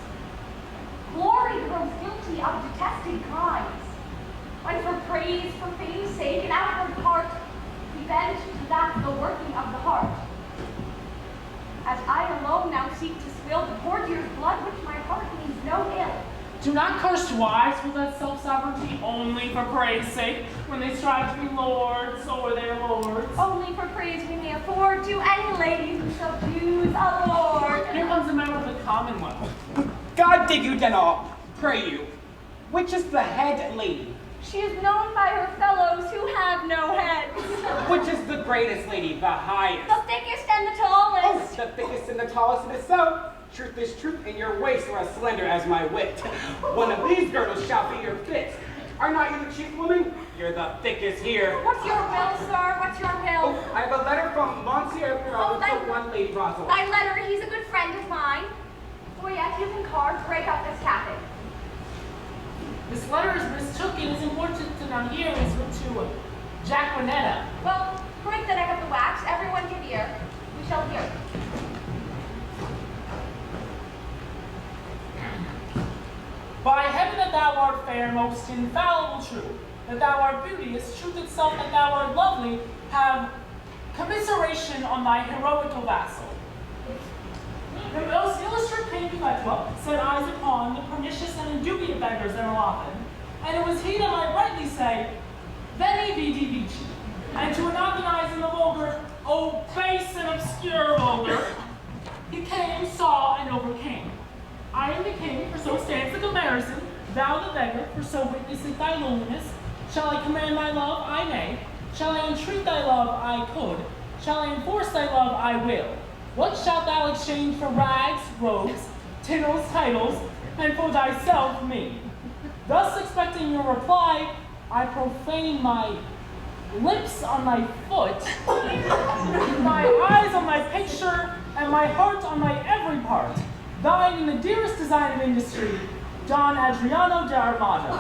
glory grows guilty of detested crimes. When for praise, for fame's sake, an outward part, we bend to that the working of the heart. As I alone now seek to spill the poor dear's blood, which my heart means no ill. Do not curse wives with that self-sovereignty only for praise sake, when they strive to be lords over their lords. Only for praise we may afford to any lady who shall choose a lord. Here comes a member of the Commonwealth. God dig you, Denal, pray you. Which is the head lady? She is known by her fellows who have no heads. Which is the greatest lady, the highest? The thickest and the tallest. Oh, the thickest and the tallest, it is so. Truth is truth, and your waists are as slender as my wit. One of these girdles shall be your fit. Are not you the chief woman? You're the thickest here. What's your will, sir? What's your will? Oh, I have a letter from Monsieur Prom to one Lady Rosalind. Thy letter, he's a good friend of mine. For yet you can cards, break up this cabin. This letter is mistook. It is important to not hear. It's written to Jacquinetta. Well, break the neck of the wax. Everyone can hear. We shall hear. By heaven that thou art fair, most infallible true, that thou art beauteous, truth itself, that thou art lovely, have commiseration on thy heroical vassal. The most illustrious King Petua set eyes upon the pernicious and indubious beggars that are often, and it was he that might rightly say, Veni vidi vici, and to anonymize in the vulgar, oh base and obscure vulgar, He came, saw, and overcame. I am the king, for so stands the comparison. Thou the beggar, for so witnesseth thy loneliness. Shall I command thy love? I may. Shall I entreat thy love? I could. Shall I enforce thy love? I will. What shalt thou exchange for rags, robes, tittles, titles, and for thyself me? Thus expecting your reply, I profane my lips on my foot, my eyes on my picture, and my heart on my every part. Thine in the dearest design of industry, Don Adriano d'Armado.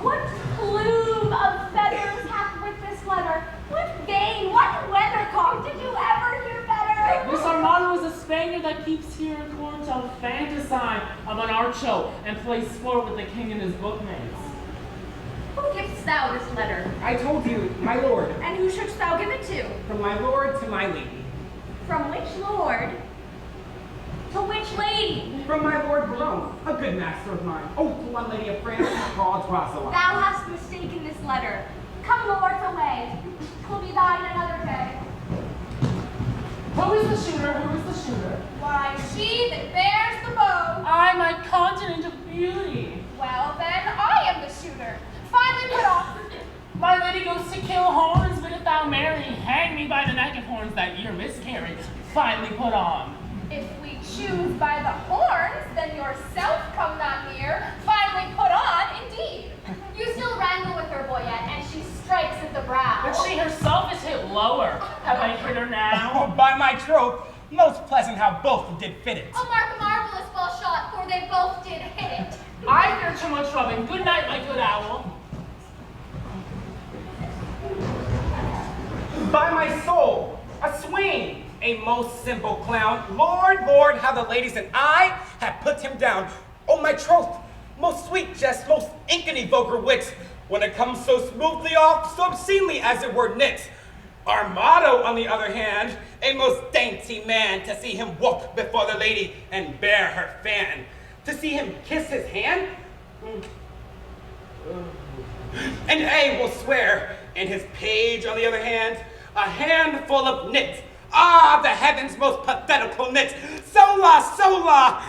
What plume of feathers hath with this letter? What vein, what weathercock, did you ever hear better? This Armado is a Spaniard that keeps here in court to fantasy of an archo and plays sport with the king and his bookmates. Who givest thou this letter? I told you, my lord. And who shouldst thou give it to? From my lord to my lady. From which lord? To which lady? From my lord Prom, a good master of mine. Oh, to one lady of France, called Rosalind. Thou hast mistaken this letter. Come, lord, away. 'Twill be thine another day. Who is the shooter? Who is the shooter? Why, she that bears the bow. I, my continent of beauty. Well, then, I am the shooter. Finally put off. My lady goes to kill horns, but if thou marry, hang me by the neck of horns that year miscarried, finally put on. If we choose by the horns, then yourself come not near, finally put on, indeed. You still wrangle with her, Boyette, and she strikes at the brow. But she herself is hit lower. Have I hit her now? Oh, by my troth, most pleasant how both did fit it. Oh, mark a marvelous well shot, for they both did hit it. I fear too much rubbing. Good night, my good owl. By my soul, a swing, a most simple clown. Lord, Lord, how the ladies and I have put him down. Oh, my troth, most sweet jest, most inkany vulgar wit, when it comes so smoothly off, so obscenely as it were knit. Armado, on the other hand, a most dainty man, to see him walk before the lady and bear her fan. To see him kiss his hand? And I will swear, and his page, on the other hand, a handful of knit. Ah, the heavens' most pathetical knit. Sola, sola.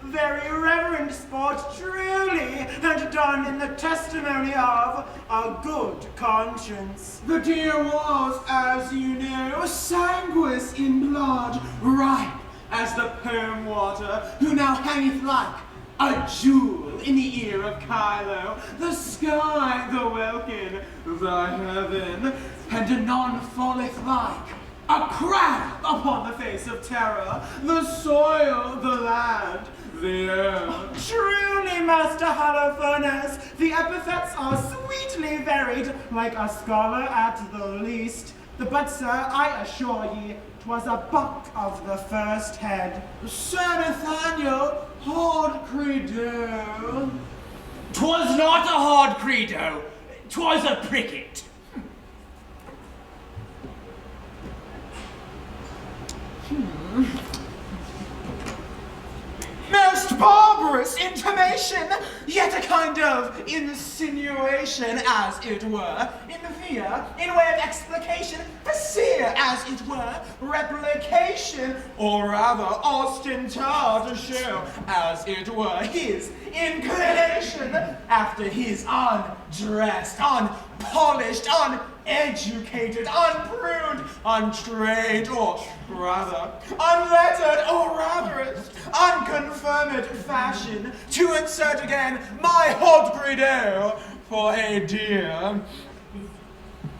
Very reverend sport, truly, and done in the testimony of a good conscience. The deer was, as you know, sanguis in blood, ripe as the perm water, who now hangeth like a jewel in the ear of Kylo, the sky, the welkin, the heaven, and anon falleth like a crab upon the face of terror, the soil, the land, the air. Truly, Master Holofernes, the epithets are sweetly varied, like a scholar at the least. But, sir, I assure ye, 'twas a buck of the first head. Sir Nathaniel, hard credo. 'Twas not a hard credo, 'twas a pricket. Most barbarous intimation, yet a kind of insinuation, as it were, in via, in way of explication, facere, as it were, replication, or rather ostentar to show, as it were, his inclination after his undressed, unpolished, uneducated, unpruned, untrained, or rather, unlettered, or rather, unconfirmed fashion, to insert again my hot credo for a deer.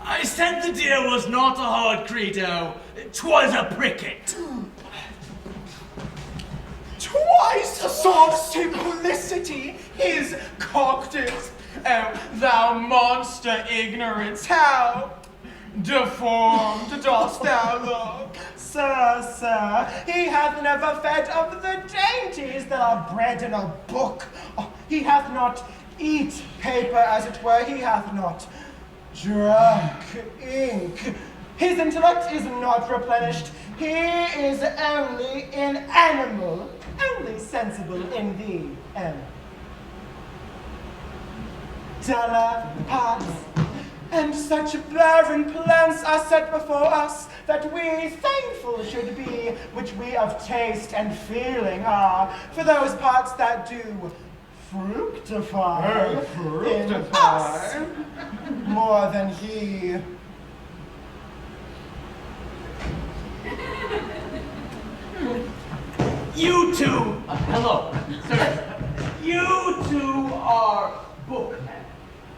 I said the deer was not a hard credo, 'twas a pricket. Twice saw simplicity his coctus. Oh, thou monster ignorance, how deformed dost thou look? Sir, he hath never fed of the dainties that are bred in a book. He hath not eat paper as it were, he hath not drunk ink. His intellect is not replenished. He is only an animal, only sensible in the end. Duller paths, and such barren plants are set before us, that we thankful should be, which we of taste and feeling are, for those parts that do fructify in us more than he. You two, hello, sir. You two are bookmen.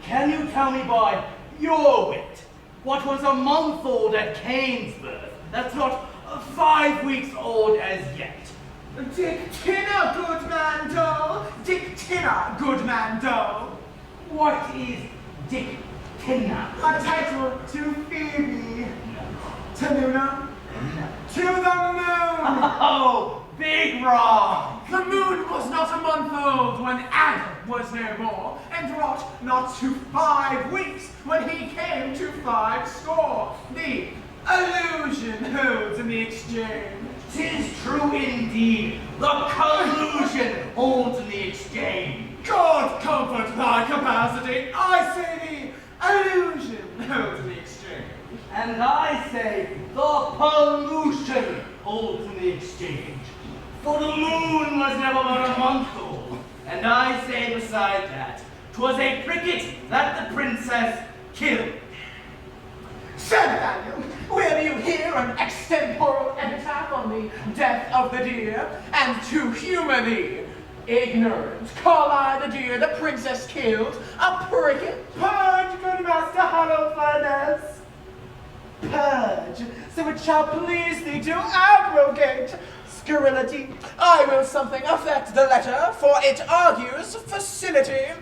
Can you tell me by your wit what was a month old at Cain's birth? That's not 5 weeks old as yet. Dick Tinner, good man, Doe. Dick Tinner, good man, Doe. What is Dick Tinner? A title to Phoebe. To Luna. To the moon. Oh, big wrong. The moon was not a month old when Adam was no more, and wrought not to 5 weeks when he came to 5 score. The illusion holds in the exchange. 'Tis true indeed. The collusion holds in the exchange. God comfort thy capacity. I say the illusion holds in the exchange. And I say the pollution holds in the exchange. For the moon was never but a month old. And I say beside that, 'twas a cricket that the princess killed. Sir Nathaniel, will you hear an extemporal epitaph on the death of the deer, and to humor thee, ignorant, call I the deer the princess killed a pricket? Purge, good master Holofernes. Purge, so it shall please thee to abrogate scurrility. I will something affect the letter, for it argues facility.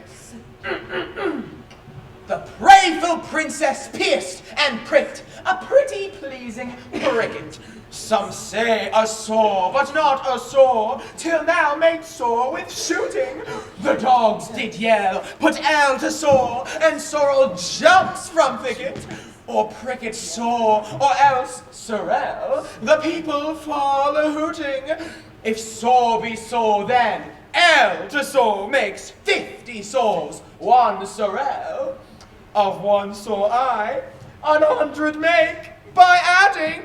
The prayful princess pierced and pricked a pretty pleasing pricket. Some say a sore, but not a sore, till now made sore with shooting. The dogs did yell, put L to sore, and sorrel jumps from thicket. Or pricket sore, or else sorrel, the people fall a hooting. If sore be sore, then L to sore makes 50 sores, one sorrel. Of one sore I 100 make by adding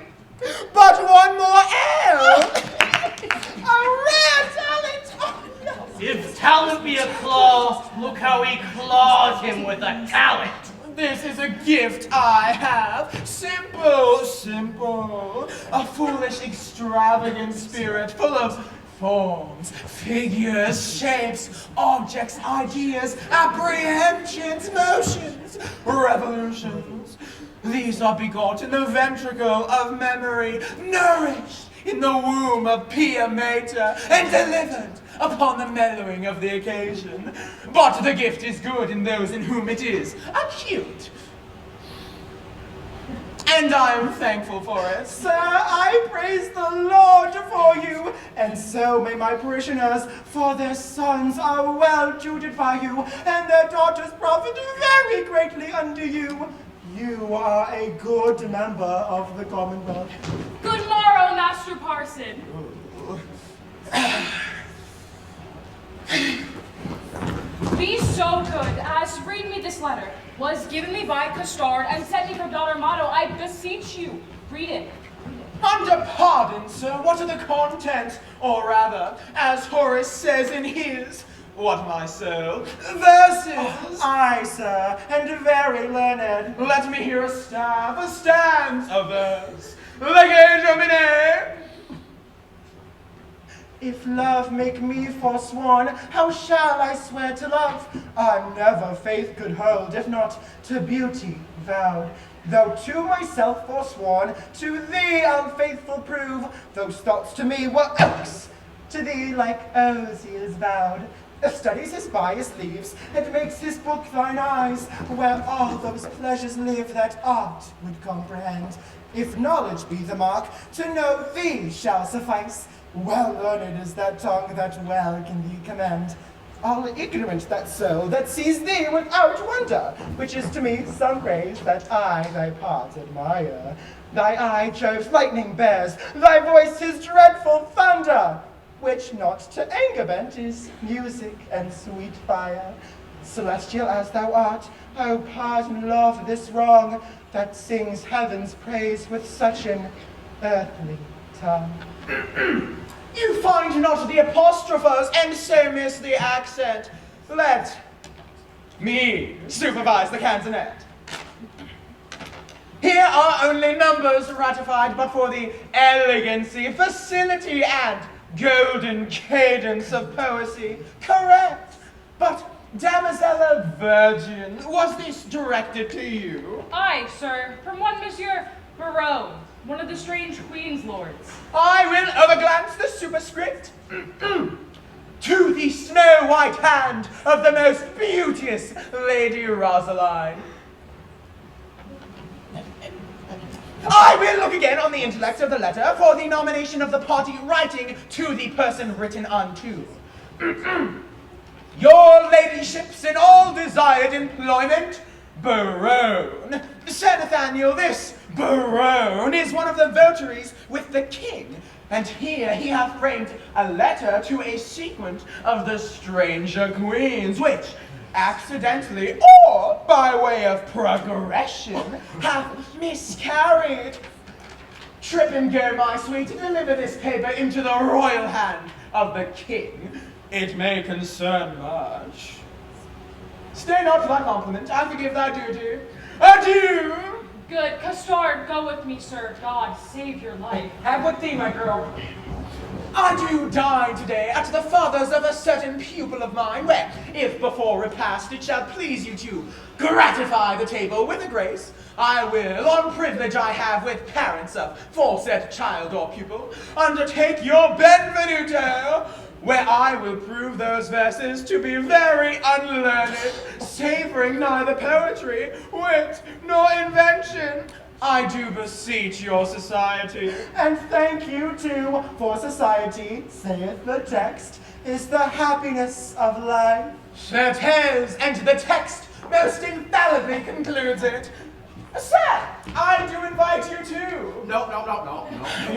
but one more L. A rare talent. Oh, no. If talent be a claw, look how he claws him with a talent. This is a gift I have, simple, simple, a foolish, extravagant spirit full of forms, figures, shapes, objects, ideas, apprehensions, motions, revolutions. These are begot in the ventricle of memory, nourished in the womb of Pia Mater, and delivered upon the mellowing of the occasion. But the gift is good in those in whom it is acute. And I am thankful for it. Sir, I praise the Lord for you, and so may my parishioners, for their sons are well tutored by you, and their daughters profit very greatly under you. You are a good member of the Commonwealth. Good morrow, Master Parson. Be so good as read me this letter. Was given me by Custard and sent me from daughter Motto. I beseech you, read it. Under pardon, sir, what are the contents? Or rather, as Horace says in his, what my soul, verses. Aye, sir, and very learned. Let me hear a staff, a stanza, a verse. Lege Domine. If love make me forsworn, how shall I swear to love? Never faith could hold, if not to beauty vowed. Though to myself forsworn, to thee unfaithful prove. Those thoughts to me were oaks, to thee like oaths he is vowed. Studies his bias leaves, and makes his book thine eyes, where all those pleasures live that art would comprehend. If knowledge be the mark, to know thee shall suffice. Well learned is that tongue that well can thee commend. all ignorant that soul that sees thee without wonder, which is to me some praise that I thy part admire. Thy eye Jove's lightning bears, thy voice his dreadful thunder, which not to anger bent is music and sweet fire. Celestial as thou art, oh pardon love this wrong, that sings heaven's praise with such an earthly tongue. You find not the apostrophers, and so miss the accent. Let me supervise the canzonet. Here are only numbers ratified, but for the elegancy, facility, and golden cadence of poesy, correct. But, Damosella Virgin, was this directed to you? Aye, sir, from one Monsieur Baron, one of the strange Queen's lords. I will overglance the superscript. To the snow-white hand of the most beauteous Lady Rosaline. I will look again on the intellect of the letter for the nomination of the party writing to the person written unto. Your ladyships in all desired employment, Baron. Sir Nathaniel, this Baron is one of the votaries with the king, and here he hath framed a letter to a sequent of the stranger queens, which, accidentally or by way of progression, hath miscarried. Trip and go, my sweet, to deliver this paper into the royal hand of the king. It may concern much. Stay not to thy compliment, I forgive thy duty. Adieu! Good. Custard, go with me, sir. God save your life. Have with thee, my girl. I do dine today at the father's of a certain pupil of mine, where, if before repast it shall please you to gratify the table with a grace, I will, on privilege I have with parents of foresaid child or pupil, undertake your benvenuto, where I will prove those verses to be very unlearned, savoring neither poetry, wit, nor invention. I do beseech your society. And thank you too, for society, saith the text, is the happiness of life. Certes, and the text most infallibly concludes it. Sir, I do invite you too. No.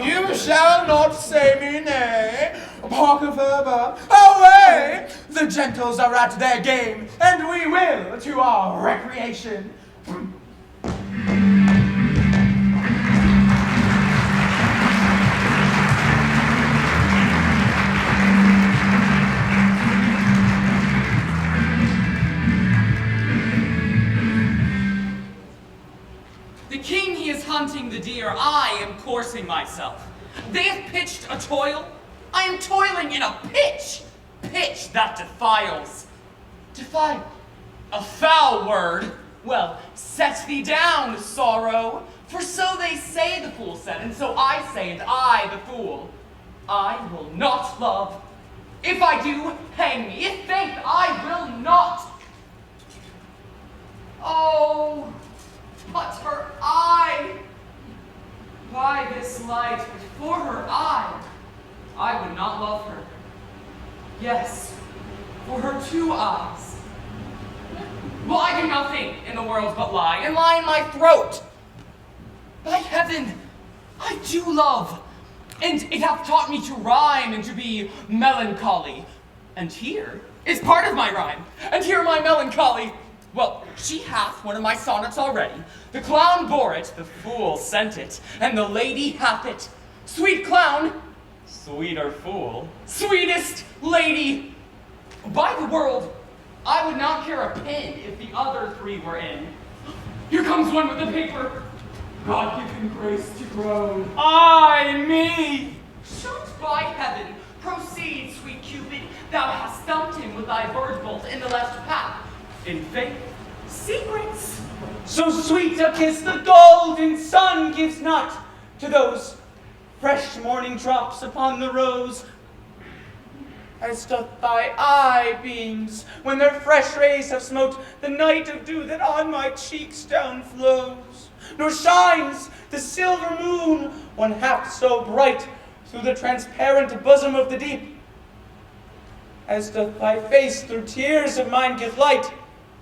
You shall not say me nay. Parker Ferber, away! The gentles are at their game, and we will to our recreation. The king he is hunting the deer, I am coursing myself. They have pitched a toil, I am toiling in a pitch that defiles. Defile? A foul word. Well, set thee down, sorrow, for so they say the fool said, and so I say, and I the fool. I will not love. If I do, hang me. If faith, I will not. Oh, but her eye! By this light, for her eye, I would not love her. Yes, for her 2 eyes. Well, I do nothing in the world but lie, and lie in my throat. By heaven, I do love, and it hath taught me to rhyme and to be melancholy. And here is part of my rhyme, and here my melancholy. Well, she hath one of my sonnets already. The clown bore it, the fool sent it, and the lady hath it. Sweet clown, sweeter fool, sweetest lady. By the world, I would not care a pin if the other 3 were in. Here comes one with the paper. God give him grace to groan. Ay, me! Shoot by heaven, proceed, sweet Cupid. Thou hast stumped him with thy bird bolt in the left path. In faith, secrets. So sweet a kiss the golden sun gives not to those fresh morning drops upon the rose, as doth thy eye beams when their fresh rays have smote the night of dew that on my cheeks down flows. Nor shines the silver moon one half so bright through the transparent bosom of the deep. as doth thy face through tears of mine give light.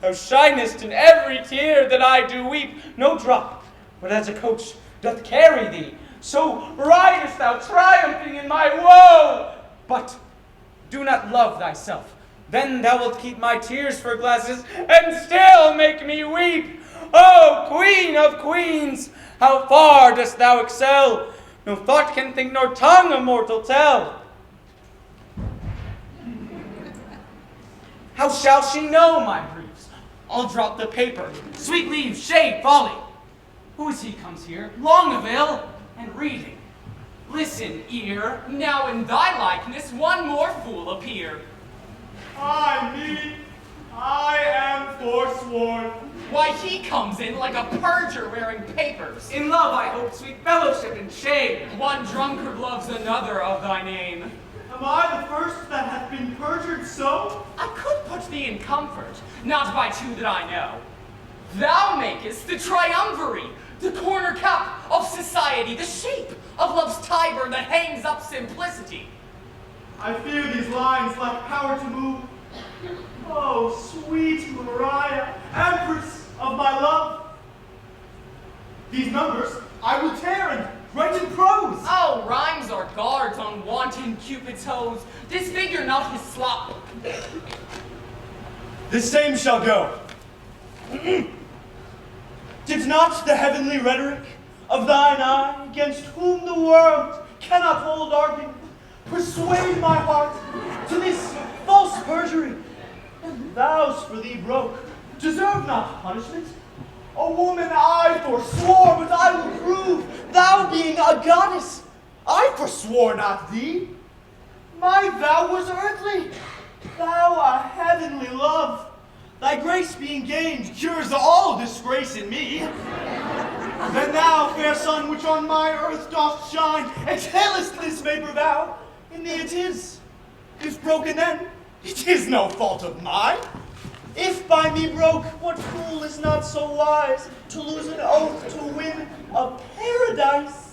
Thou shinest in every tear that I do weep, no drop, but as a coach doth carry thee, so ridest thou triumphing in my woe. But do not love thyself, then thou wilt keep my tears for glasses, and still make me weep. O Queen of Queens, how far dost thou excel? No thought can think, nor tongue a mortal tell. How shall she know my griefs? I'll drop the paper. Sweet leaves, shade, folly. Who is he comes here, long of ill, and reading? Listen, ear, now in thy likeness one more fool appear. I am forsworn. Why, he comes in like a perjure wearing papers. In love, I hope, sweet fellowship and shame. One drunkard loves another of thy name. Am I the first that hath been perjured so? I could put thee in comfort, not by two that I know. Thou makest the triumvirate, the corner cup of society, the shape of love's Tiber that hangs up simplicity. I fear these lines lack power to move. Oh, sweet Maria, empress of my love. These numbers I will tear and write in prose. Oh, rhymes are guards on wanton Cupid's hose. Disfigure not his slop. The same shall go. Did not the heavenly rhetoric of thine eye, against whom the world cannot hold argument, persuade my heart to this false perjury? Vows for thee broke deserve not punishment. A woman I forswore, but I will prove, thou being a goddess, I forswore not thee. My vow was earthly, thou a heavenly love. Thy grace being gained cures all disgrace in me. Then thou, fair sun, which on my earth doth shine, exhalest this vapor vow. In thee it is. If broken then, it is no fault of mine. If by me broke, what fool is not so wise to lose an oath to win a paradise?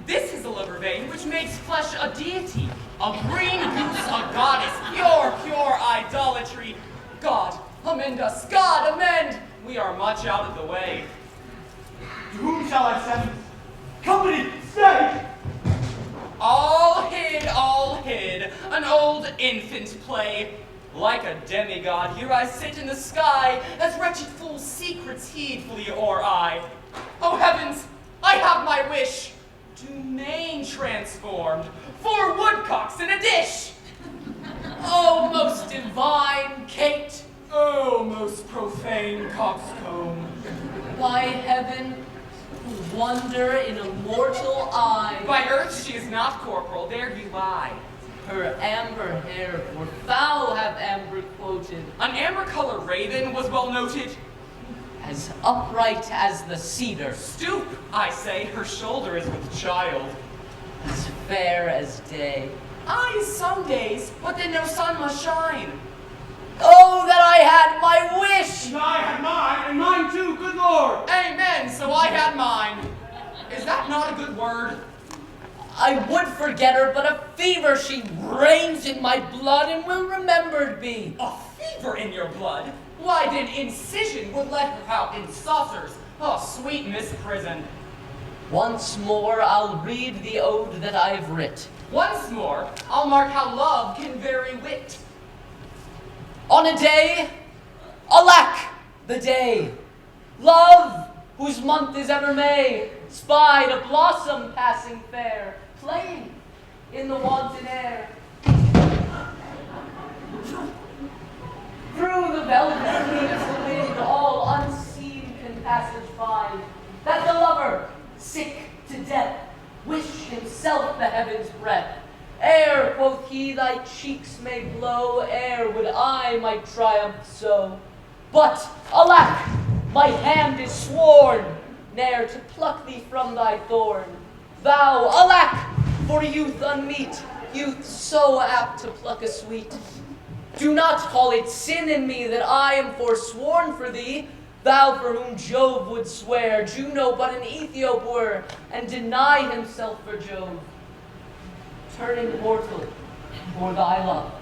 This is a liver vein which makes flesh a deity, a green goose a goddess, pure idolatry. God, amend us, God, amend! We are much out of the way. To whom shall I send? Company, stay! All hid, an old infant play. Like a demigod, here I sit in the sky, as wretched fools secrets heedfully o'er eye. Oh heavens, I have my wish, to main transformed, 4 woodcocks in a dish. Oh, most divine Kate, oh, most profane coxcomb. By heaven, wonder in a mortal eye. By earth she is not corporal, there you lie. Her amber hair, for foul have amber quoted. An amber color raven was well noted. As upright as the cedar. Stoop, I say, her shoulder is with child. As fair as day. Aye, some days, but then no sun must shine. Oh, that I had my wish! And I had mine, and mine too, good Lord! Amen, so I had mine. Is that not a good word? I would forget her, but a fever she reigns in my blood and will remembered be. A fever in your blood? Why then incision would let her out in saucers. Oh, sweet Miss Prison. Once more I'll read the ode that I've writ. Once more, I'll mark how love can vary wit. On a day, alack, the day, love, whose month is ever May, spied a blossom passing fair, playing in the wanton air. Through the velvet leaves the wind, all unseen can passage find, that the lover, sick to death, wish himself the heaven's breath. Ere, quoth he, thy cheeks may blow, ere would I my triumph sow. But, alack, my hand is sworn, ne'er to pluck thee from thy thorn. Thou, alack, for youth unmeet, youth so apt to pluck a sweet. Do not call it sin in me that I am forsworn for thee, thou for whom Jove would swear, Juno but an Ethiop were, and deny himself for Jove. Turning mortal for thy love,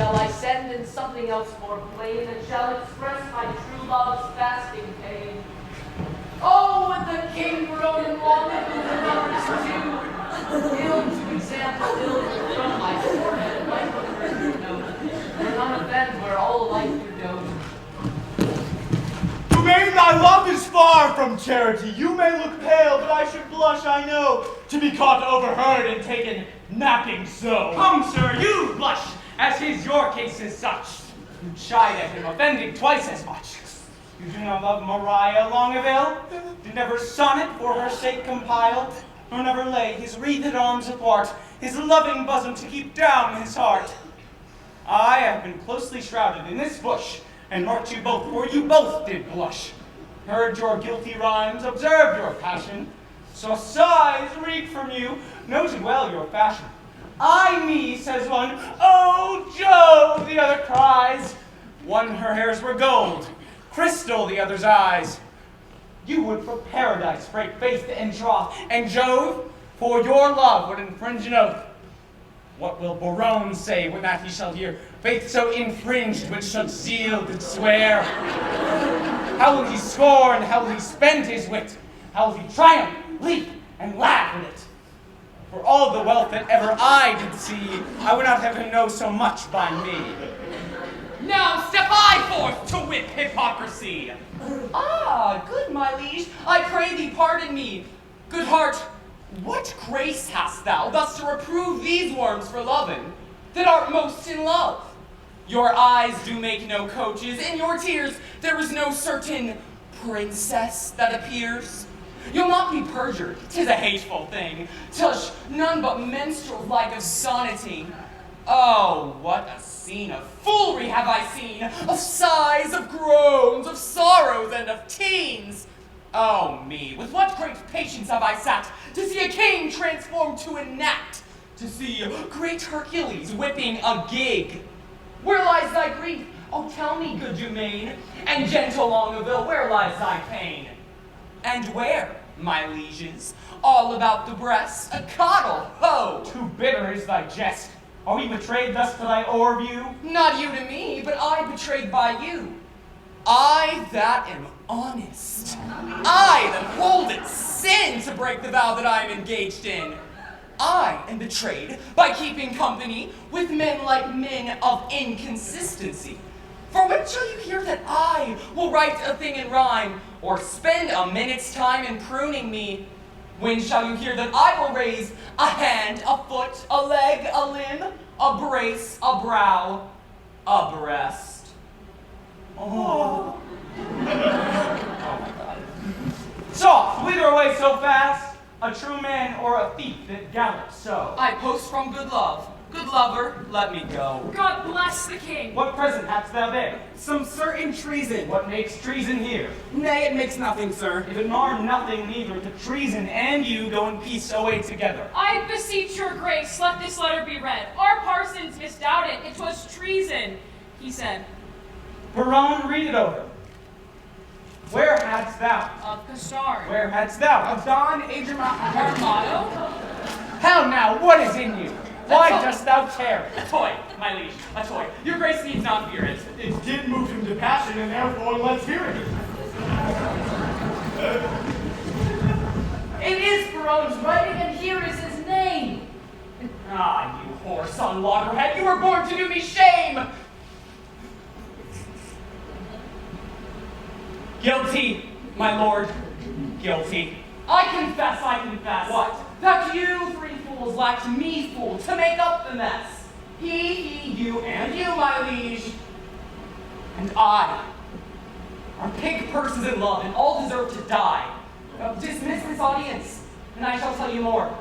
shall I send in something else more plain, and shall express my true love's fasting pain. Oh, would the king grow in long and who the numbers too, ill to example, ill from my forehead, my foot nose, where none offend, where all alike do dote. Dumaine, thy love is far from charity. You may look pale, but I should blush, I know, to be caught overheard and taken napping so. Come, sir, you blush, as his your case is such. You chide at him, offending twice as much. You do not love Maria Longaville? Did never sonnet for her sake compile, nor never lay his wreathed arms apart, his loving bosom to keep down his heart. I have been closely shrouded in this bush, and marked you both, for you both did blush. Heard your guilty rhymes, observed your passion, saw sighs reek from you, noted well your fashion. Ay me, says one, oh Jove, the other cries. One her hairs were gold, crystal the other's eyes. You would for paradise break faith and troth, and Jove, for your love, would infringe an oath. What will Borone say when that he shall hear faith so infringed which such zeal did swear? How will he scorn, how will he spend his wit? How will he triumph, leap, and laugh in it? For all the wealth that ever I did see, I would not have him know so much by me. Now step I forth to whip hypocrisy. Ah, good my liege, I pray thee pardon me. Good heart, what grace hast thou thus to reprove these worms for loving, that art most in love? Your eyes do make no coaches, in your tears there is no certain princess that appears. You'll not be perjured, 'tis a hateful thing, tush, none but minstrels like of sonneting. Oh, what a scene of foolery have I seen, of sighs, of groans, of sorrows, and of teens. Oh me, with what great patience have I sat to see a king transformed to a gnat, to see great Hercules whipping a gig. Where lies thy grief? Oh, tell me, good Dumaine, and gentle Longaville, where lies thy pain? And where, my lieges, all about the breast, a coddle, ho! Too bitter is thy jest. Are we betrayed thus to thy o'erview? Not you to me, but I betrayed by you. I that am honest. I that hold it sin to break the vow that I am engaged in. I am betrayed by keeping company with men like men of inconsistency. For when shall you hear that I will write a thing in rhyme, or spend a minute's time in pruning me? When shall you hear that I will raise a hand, a foot, a leg, a limb, a brace, a brow, a breast? Oh. Oh my God. Soft, whither away so fast? A true man or a thief that gallops so? I post from good love. Good lover, let me go. God bless the king. What present hast thou there? Some certain treason. What makes treason here? Nay, it makes nothing, sir. If it mar nothing neither, to treason and you go in peace away together. I beseech your grace, let this letter be read. Our parsons misdoubted, it was treason, he said. Baron, read it over. Where hadst thou? Of Castard. Where hadst thou? Of Don Armado? How now, what is in you? Why dost thou care? A toy, my liege, a toy. Your grace needs not fear it. It did move him to passion, and therefore let's hear it. It is Baron's writing, and here is his name. Ah, you horse on loggerhead, you were born to do me shame! Guilty, my lord, guilty. I confess. What? That you three fools lacked me fool to make up the mess. He, you, and you, my liege. And I are pig purses in love, and all deserve to die. Now dismiss this audience, and I shall tell you more.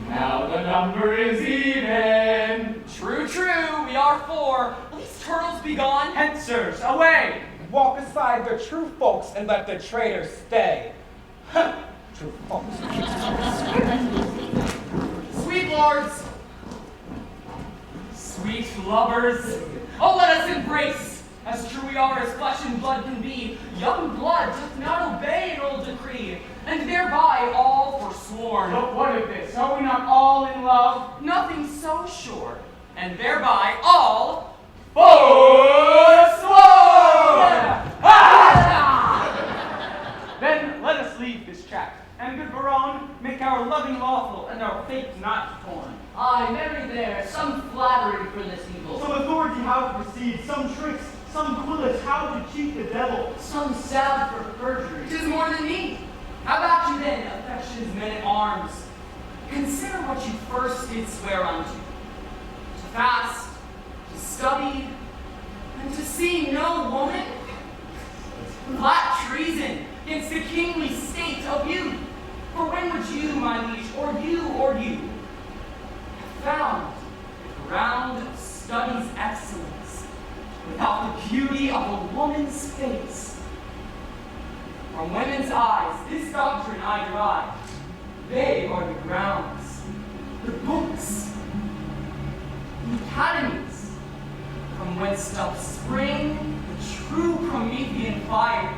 Now the number is even. True, true, we are four. Will these turtles be gone? Hence, sirs, away! Walk aside the true folks and let the traitors stay. True folks. Sweet lords, sweet lovers, oh, let us embrace, as true we are as flesh and blood can be. Young blood doth not obey an old decree, and thereby all forsworn. But what of this? Are we not all in love? Nothing so sure. and thereby all forsworn! Then let us leave this chat, and good Baron, make our loving lawful and our fate not torn. Aye, marry there, some flattery for this evil. Some authority how to proceed, some tricks, some quillets how to cheat the devil. Some salve for perjury. 'Tis more than need. How about you then, affection's men at arms? Consider what you first did swear unto. To fast, to study, and to see no woman? Flat treason against the kingly state of youth. For when would you, my liege, or you, have found the ground of study's excellence without the beauty of a woman's face? From women's eyes, this doctrine I derive. They are the grounds, the books, the academies, from whence doth spring the true Promethean fire.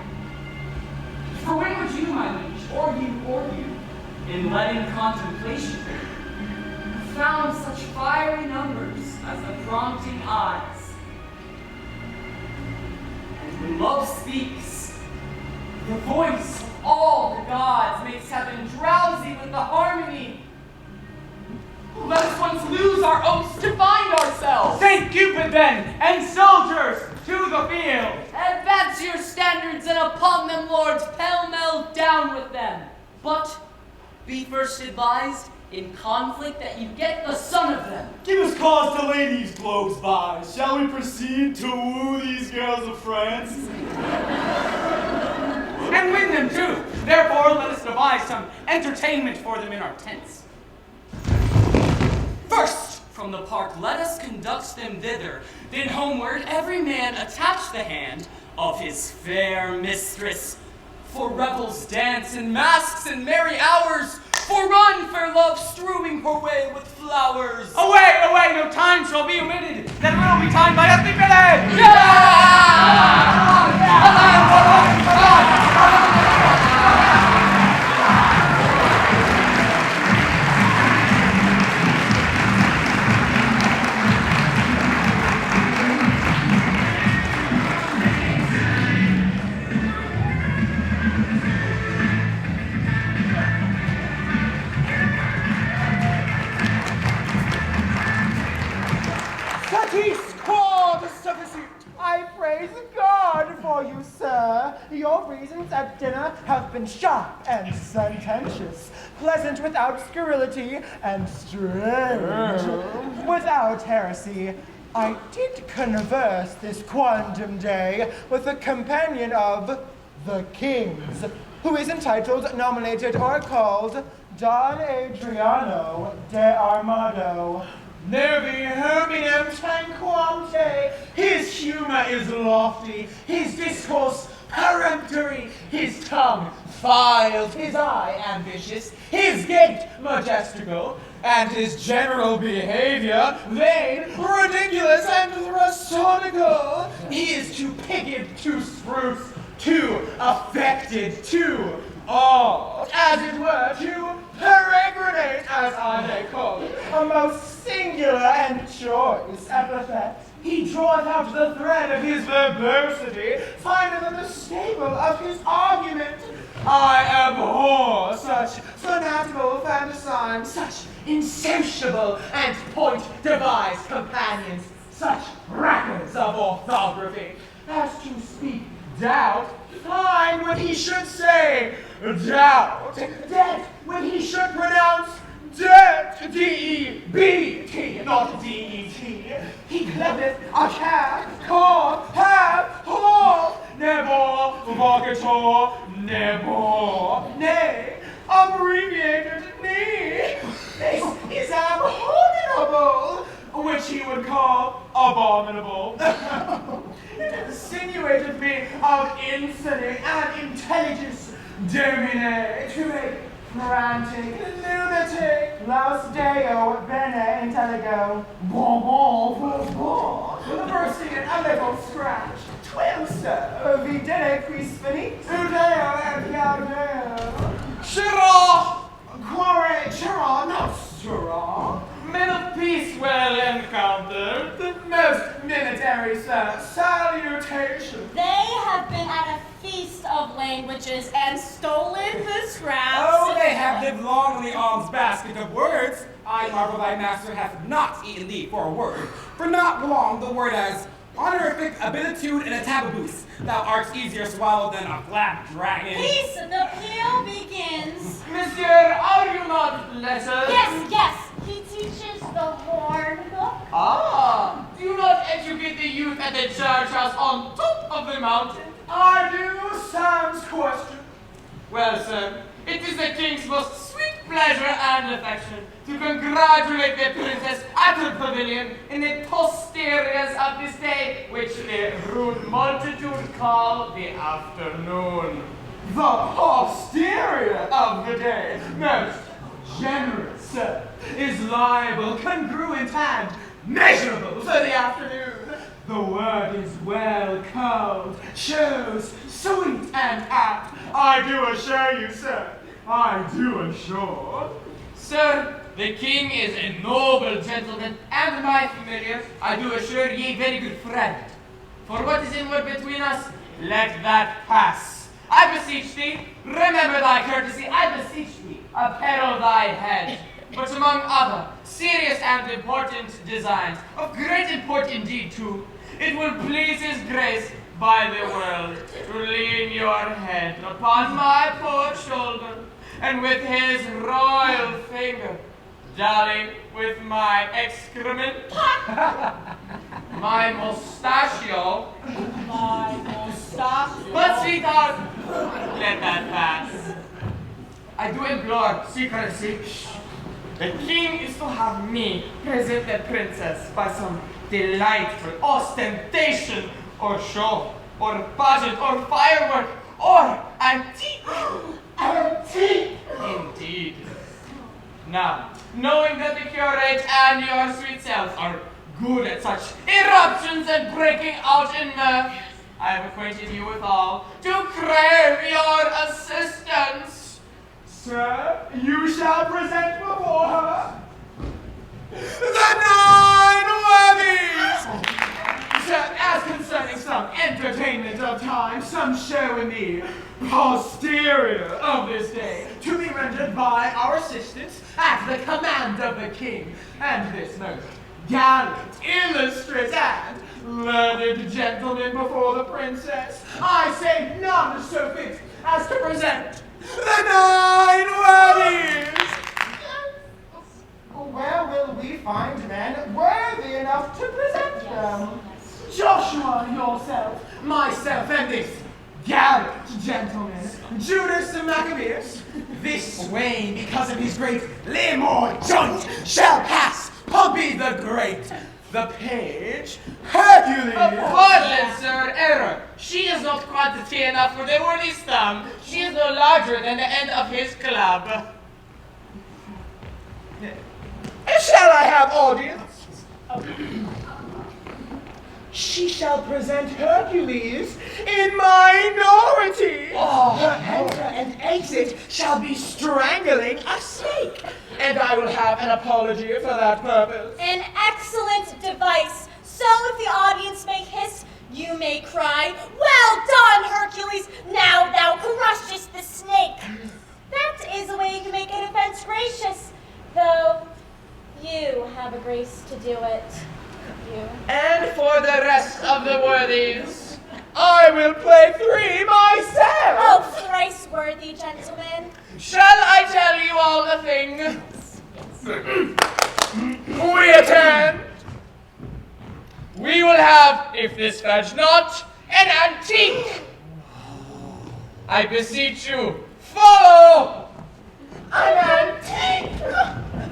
For when would you, my liege, or you, in leaden contemplation, have found such fiery numbers as the prompting eyes? And when love speaks, the voice of all the gods makes heaven drowsy with the harmony. Let us once lose our oaths to find ourselves. Saint Cupid then, and soldiers to the field. Advance your standards, and upon them, lords, pell-mell down with them. But be first advised, in conflict, that you get the son of them. Give us cause to lay these blows by. Shall we proceed to woo these girls of France? And win them too. Therefore, let us devise some entertainment for them in our tents. First, from the park, let us conduct them thither. Then homeward, every man attach the hand of his fair mistress. For revels dance and masks and merry hours. For run, fair love, strewing her way with flowers. Away, away, no time shall be omitted. That will be timed by a thick head. I praise God for you, sir. Your reasons at dinner have been sharp and sententious, pleasant without scurrility, and strange without heresy. I did converse this quantum day with a companion of the king's, who is entitled, nominated, or called Don Adriano de Armado. Nervi herminem tanquamte. His humor is lofty, his discourse peremptory, his tongue filed, his eye ambitious, his gait majestical, and his general behavior vain, ridiculous, and rhetorical. He is too pigid, too spruce, too affected, too odd, as it were, too peregrinate, as I may call it, a most singular and choice epithet. He draweth out the thread of his verbosity finer than the staple of his argument. I abhor such fanatical fantasime, such insatiable and point-devised companions, such rackers of orthography, as to speak doubt, fine when he should say doubt, debt when he should pronounce debt, D-E-B-T, not D-E-T. He cleveth a cab, car, have, hall, never, vocator, never, nay, abbreviated knee. This is abominable, which he would call abominable. It insinuated me of infinite and intelligence domine to make frantic lunatic laus deo bene intelligo bon bursting in a little scratch. Twill, sir, videne quis finit udeo et piaudeo Chira quare chira not sirrah. Men of peace well encountered. necessary, sir. Salutation. They have been at a feast of languages and stolen the scraps. Oh, they have lived long in the alms basket of words. I marvel thy master hath not eaten thee for a word. For not long the word as honorific, abilitude, and a tababoose. Thou art easier swallowed than a black dragon. Peace, the peal begins. Monsieur, are you not lettered? Yes, yes. He teaches the horn book. Ah, do you not educate the youth at the church house on top of the mountain? I do, Sam's question. Well, sir, it is the king's most sweet pleasure and affection to congratulate the princess at her pavilion in the posteriors of this day, which the rude multitude call the afternoon. The posterior of the day, most generous, sir, is liable, congruent, and measurable for the afternoon. The word is well called, shows, sweet, and apt. I do assure you, sir, I do assure. Sir, the king is a noble gentleman, and my familiar, I do assure ye, very good friend. For what is inward between us, let that pass. I beseech thee, remember thy courtesy, I beseech thee, apparel thy head. But among other serious and important designs, of great import indeed too, it will please his grace by the world to lean your head upon my poor shoulder, and with his royal finger dally with my excrement, my mustachio. My mustachio. But sweetheart, let that pass. I do implore secrecy. The king is to have me present the princess by some delightful ostentation, or show, or pageant, or firework, or antique. Antique! Indeed. Now, knowing that the curate and your sweet self are good at such eruptions and breaking out in mirth, I have acquainted you with all to crave your assistance. Sir, you shall present before her the 9 worthies! Sir, as concerning some entertainment of time, some show in the posterior of this day, to be rendered by our assistants at the command of the king, and this most gallant, illustrious, and learned gentleman before the princess, I say none so fit as to present the 9 worthies! Where will we find men worthy enough to present them? Joshua yourself, myself, and this gallant gentleman, Judas the Maccabeus, this Swain, because of his great limb or joint, shall pass Pompey the Great, the page, Hercules. Pardon, sir, error. She is not quantity enough for the worthy's thumb. She is no larger than the end of his club. Shall I have audience? She shall present Hercules in minority. Her enter and exit shall be strangling a snake, and I will have an apology for that purpose. An excellent device. So if the audience may hiss, you may cry, "Well done, Hercules! Now thou crushest the snake." That is a way to make an offense gracious, though you have a grace to do it. You. And for the rest of the worthies, I will play 3 myself. Oh, thrice worthy gentlemen. Shall I tell you all the thing? We attend. We will have, if this fudge not, an antique. I beseech you, follow. An antique.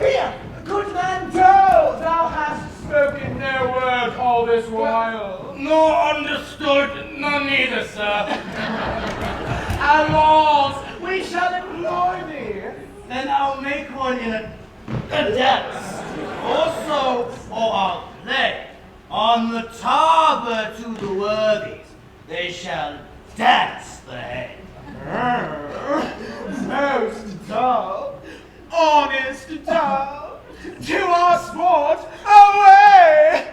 Here, good man Joe, thou hast spoken no word all this while. Nor understood, none neither, sir. Allons, we shall employ thee. Then I'll make one in a dance. Also, or I'll play on the tabor to the worthies. They shall dance the head. Most dull, honest dull, to our sport away!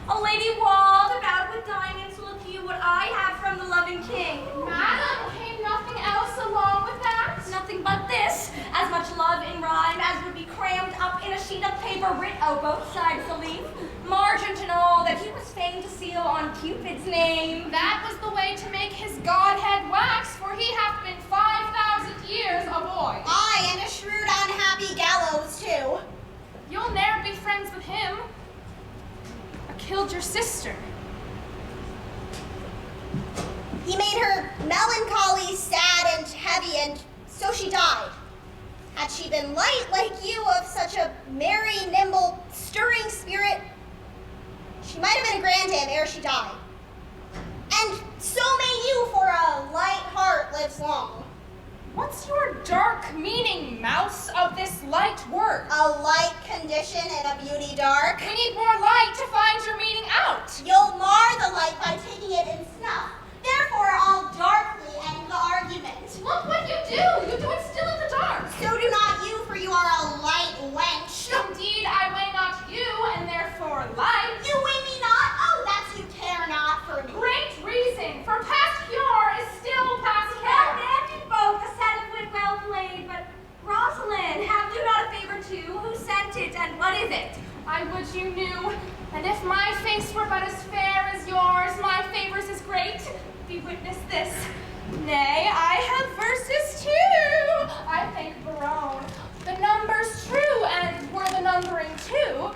A lady walled about with diamonds, look you what I have from the loving king. Madam, came nothing else along with that? Nothing but this, as much love in rhyme as would be crammed up in a sheet of paper writ o' both sides the leaf, margent and all, that he was fain to seal on Cupid's name. That was the way to make his godhead wax, for he hath been 5,000 years a boy. Aye, and a shrewd unhappy gallows too. You'll ne'er be friends with him. I killed your sister. He made her melancholy, sad, and heavy, and so she died. Had she been light like you, of such a merry, nimble, stirring spirit, she might have been a grand dame ere she died. And so may you, for a light heart lives long. What's your dark meaning, mouse, of this light word? A light condition and a beauty dark. We need more light to find your meaning out. You'll mar the light by taking it in snuff. Therefore, I'll darkly end the argument. Look what you do! You do it still in the dark. So do not you, for you are a light wench. Indeed, I weigh not you, and therefore light. You weigh me not? Oh, that's you care not for me. Great reason, for past cure is still past care. And you both a set of wit well played, but Rosalind, have you not a favor too? Who sent it, and what is it? I would you knew, and if my face were but as fair as yours, my favors as great. Be witness this. Nay, I have verses too. I thank Barone. The number's true, and were the numbering too.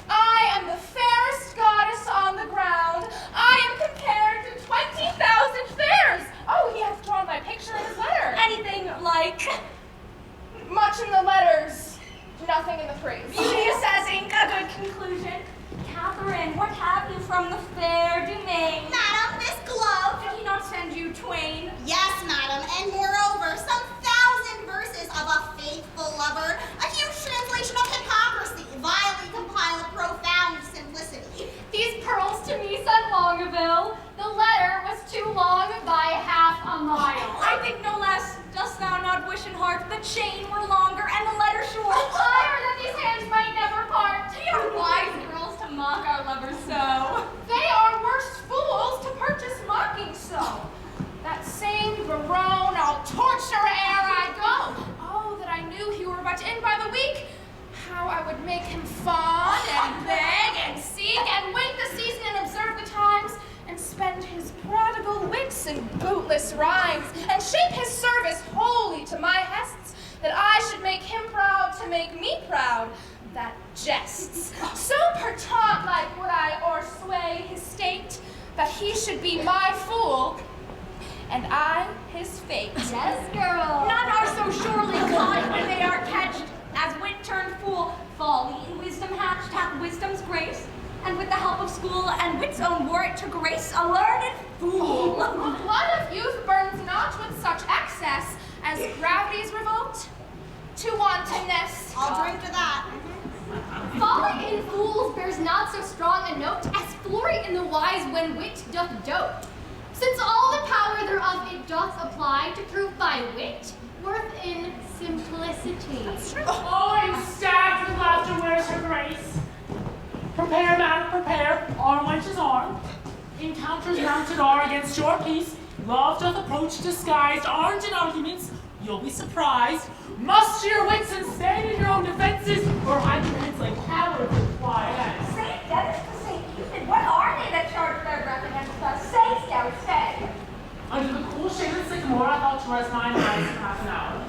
I am the fairest goddess on the ground. I am compared to 20,000 fairs. Oh, he hath drawn my picture in his letter. Anything like Much in the letters, nothing in the praise. beauteous as ink, a good conclusion. Catherine, what have you from the fair domain? Madam, this glove. Did he not send you twain? Yes, madam, and moreover, some 1,000 verses of a faithful lover, a huge translation of hypocrisy, vilely compiled with profound simplicity. These pearls to me, son Longaville. The letter was too long by half a mile. I think no less. Dost thou not wish in heart the chain were longer and the letter short? Higher that these hands might never part. Ye are wise girls to mock our lovers so. They are worse fools to purchase mocking so. That same Barone I'll torture ere I go. Oh, that I knew he were but in by the week. How I would make him fawn and beg and seek and wait the season and observe the times and spend his prodigal wits in bootless rhymes and shape his service wholly to my hests, that I should make him proud to make me proud. That jests. So pertaught like would I o'ersway his state, that he should be my fool, and I his fate. Yes, girl. None are so surely caught when they are catched, as wit turned fool. Folly in wisdom hatched hath wisdom's grace, and with the help of school and wit's own warrant to grace a learned fool. The blood of youth burns not with such excess as gravity's revolt to wantonness. I'll drink to that. Folly in fools bears not so strong a note as glory in the wise when wit doth dote. Since all the power thereof it doth apply to prove by wit worth in simplicity. Oh, I'm stabbed with laughter, where's her grace? Prepare, madam, prepare, arm wench's arm. Encounters mounted are against your peace. Love doth approach disguised, armed in arguments. You'll be surprised. Muster your wits and stand in your own defenses, or hide your heads like cowards and fly ahead. Saint Dennis to Saint Cupid, what are they that charge their breath against us? Say, stout, say. Under the cool shade of the sycamore, I thought to rest mine eyes in half an hour.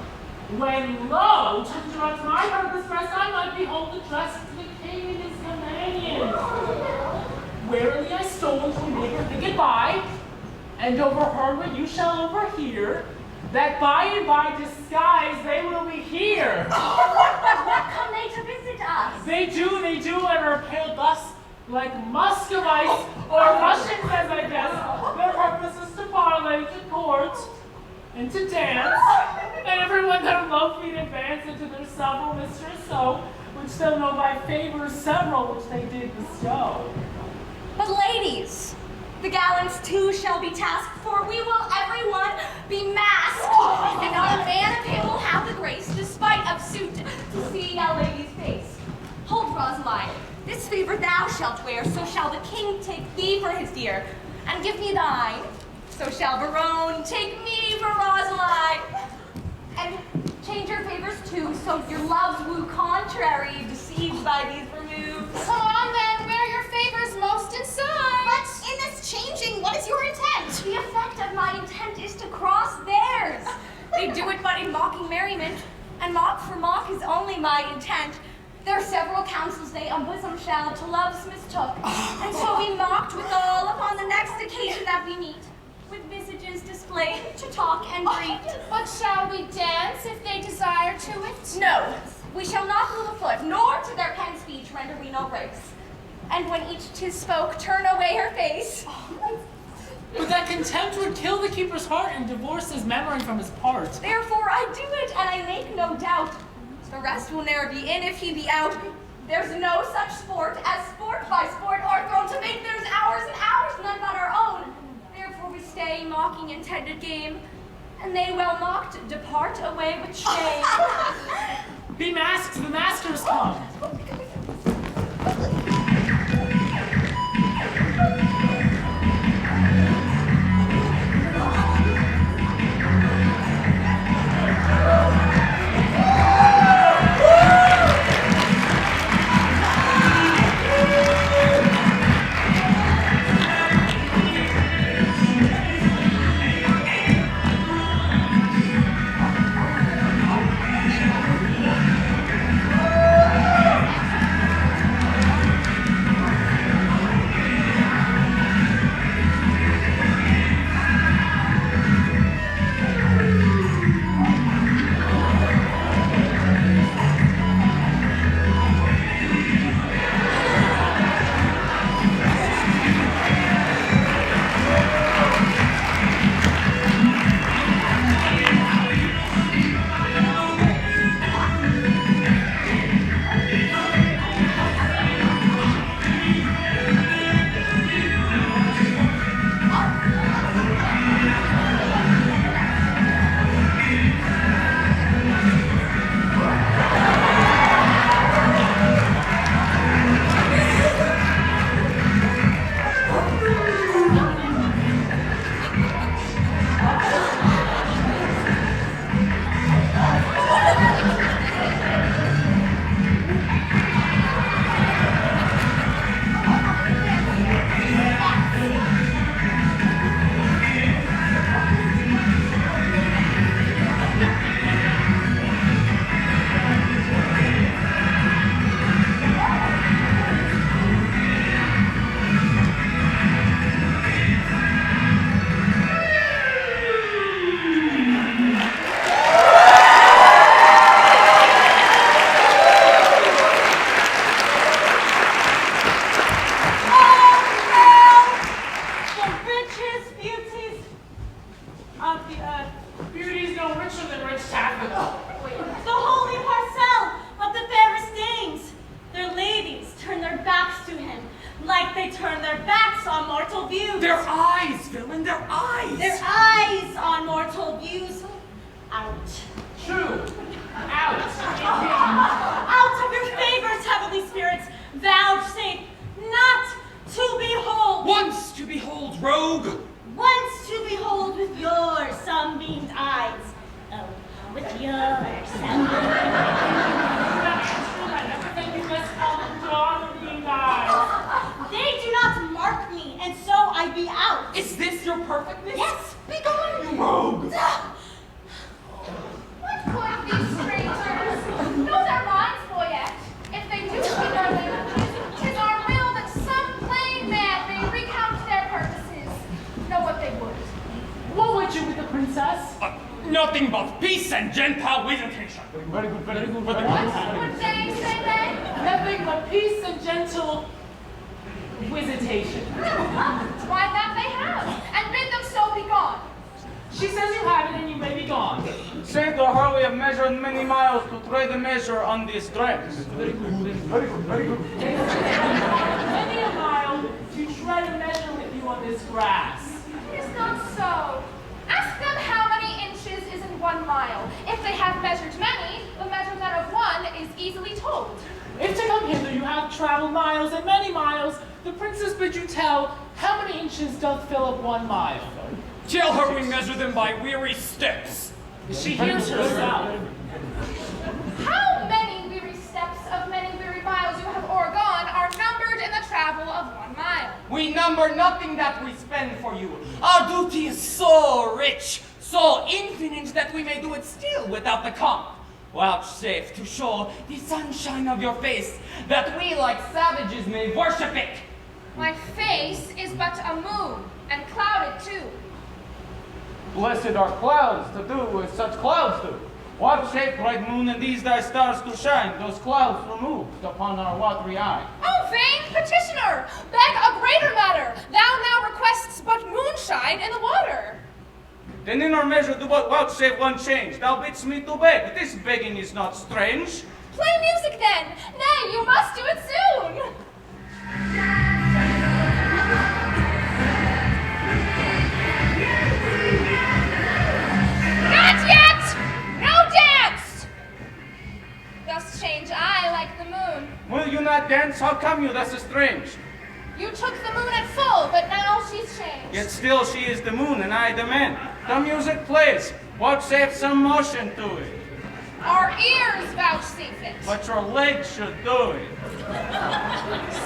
When lo, to interrupt my purpose rest, I might behold addressed to the king and his companions. Warily I stole to make her bid goodbye, and overheard what you shall overhear, that by and by disguise they will be here. What come they to visit us? They do, and are pale thus, like Muscovites or Russians, as I guess. Their purpose is to parlay, to court, and to dance, and everyone that love me advance into their several mistress so, which they'll know by favors several which they did bestow. But ladies, the gallants too shall be tasked, for we will everyone be masked, and not a man of him will have the grace, despite of suit, to see a lady's face. Hold, Rosaline, This favor thou shalt wear, so shall the king take thee for his dear, and give me thine, so shall Barone take me for Rosaline. And change your favors too, so your loves woo contrary, deceived by these removes. Come on then, wear your favors most inside. But in this changing, what is your intent? The effect of my intent is to cross theirs. They do it but in mocking merriment, and mock for mock is only my intent. There are several counsels they unbosom shall to loves mistook, and so we mocked withal upon the next occasion that we meet, with visages displayed to talk and greet. But shall we dance if they desire to it? No, we shall not move a foot, nor to their pen speech render we no grace. And when each 'tis spoke, turn away her face. But that contempt would kill the keeper's heart and divorce his memory from his part. Therefore I do it, and I make no doubt. The rest will ne'er be in if he be out. There's no such sport as sport by sport are thrown to make theirs hours and hours, none but our own. Therefore we stay mocking intended game, and they well mocked depart away with shame. Be masked, the maskers come. Nothing but peace and gentle visitation. Very good, very good, very good. What would they say? Nothing but peace and gentle visitation. Why that they have, and bid them so be gone. She says you have it and you may be gone. Say to her we have measured many miles to try the measure on this dress. Very good, very good, very good. Many a mile to try to measure with you on this grass. It is not so. Ask them how many inches is in 1 mile. If they have measured many, the measure then of one is easily told. If to come hither you have traveled miles and many miles, the princess bid you tell how many inches doth fill up 1 mile. Tell her we measure them by weary steps. She hears herself. How many weary steps of many weary miles you have o'ergone are numbered in the travel of 1 mile? We number nothing that we spend for you. Our duty is so rich, so infinite that we may do it still without the comp. Vouchsafe to show the sunshine of your face, that we like savages may worship it. My face is but a moon, and clouded too. Blessed are clouds to do as such clouds do. What shape, bright moon, and these thy stars to shine, those clouds removed upon our watery eye? O vain petitioner, beg a greater matter. Thou now requests but moonshine in the water. Then in our measure do but vouchsafe one change. Thou bidst me to beg. This begging is not strange. Play music then. Nay, you must do it soon. Not yet! No dance! Thus change I like the moon. Will you not dance? How come you thus estranged? You took the moon at full, but now she's changed. Yet still she is the moon, and I the man. The music plays. Vouchsafe some motion to it. Our ears vouchsafe it. But your legs should do it.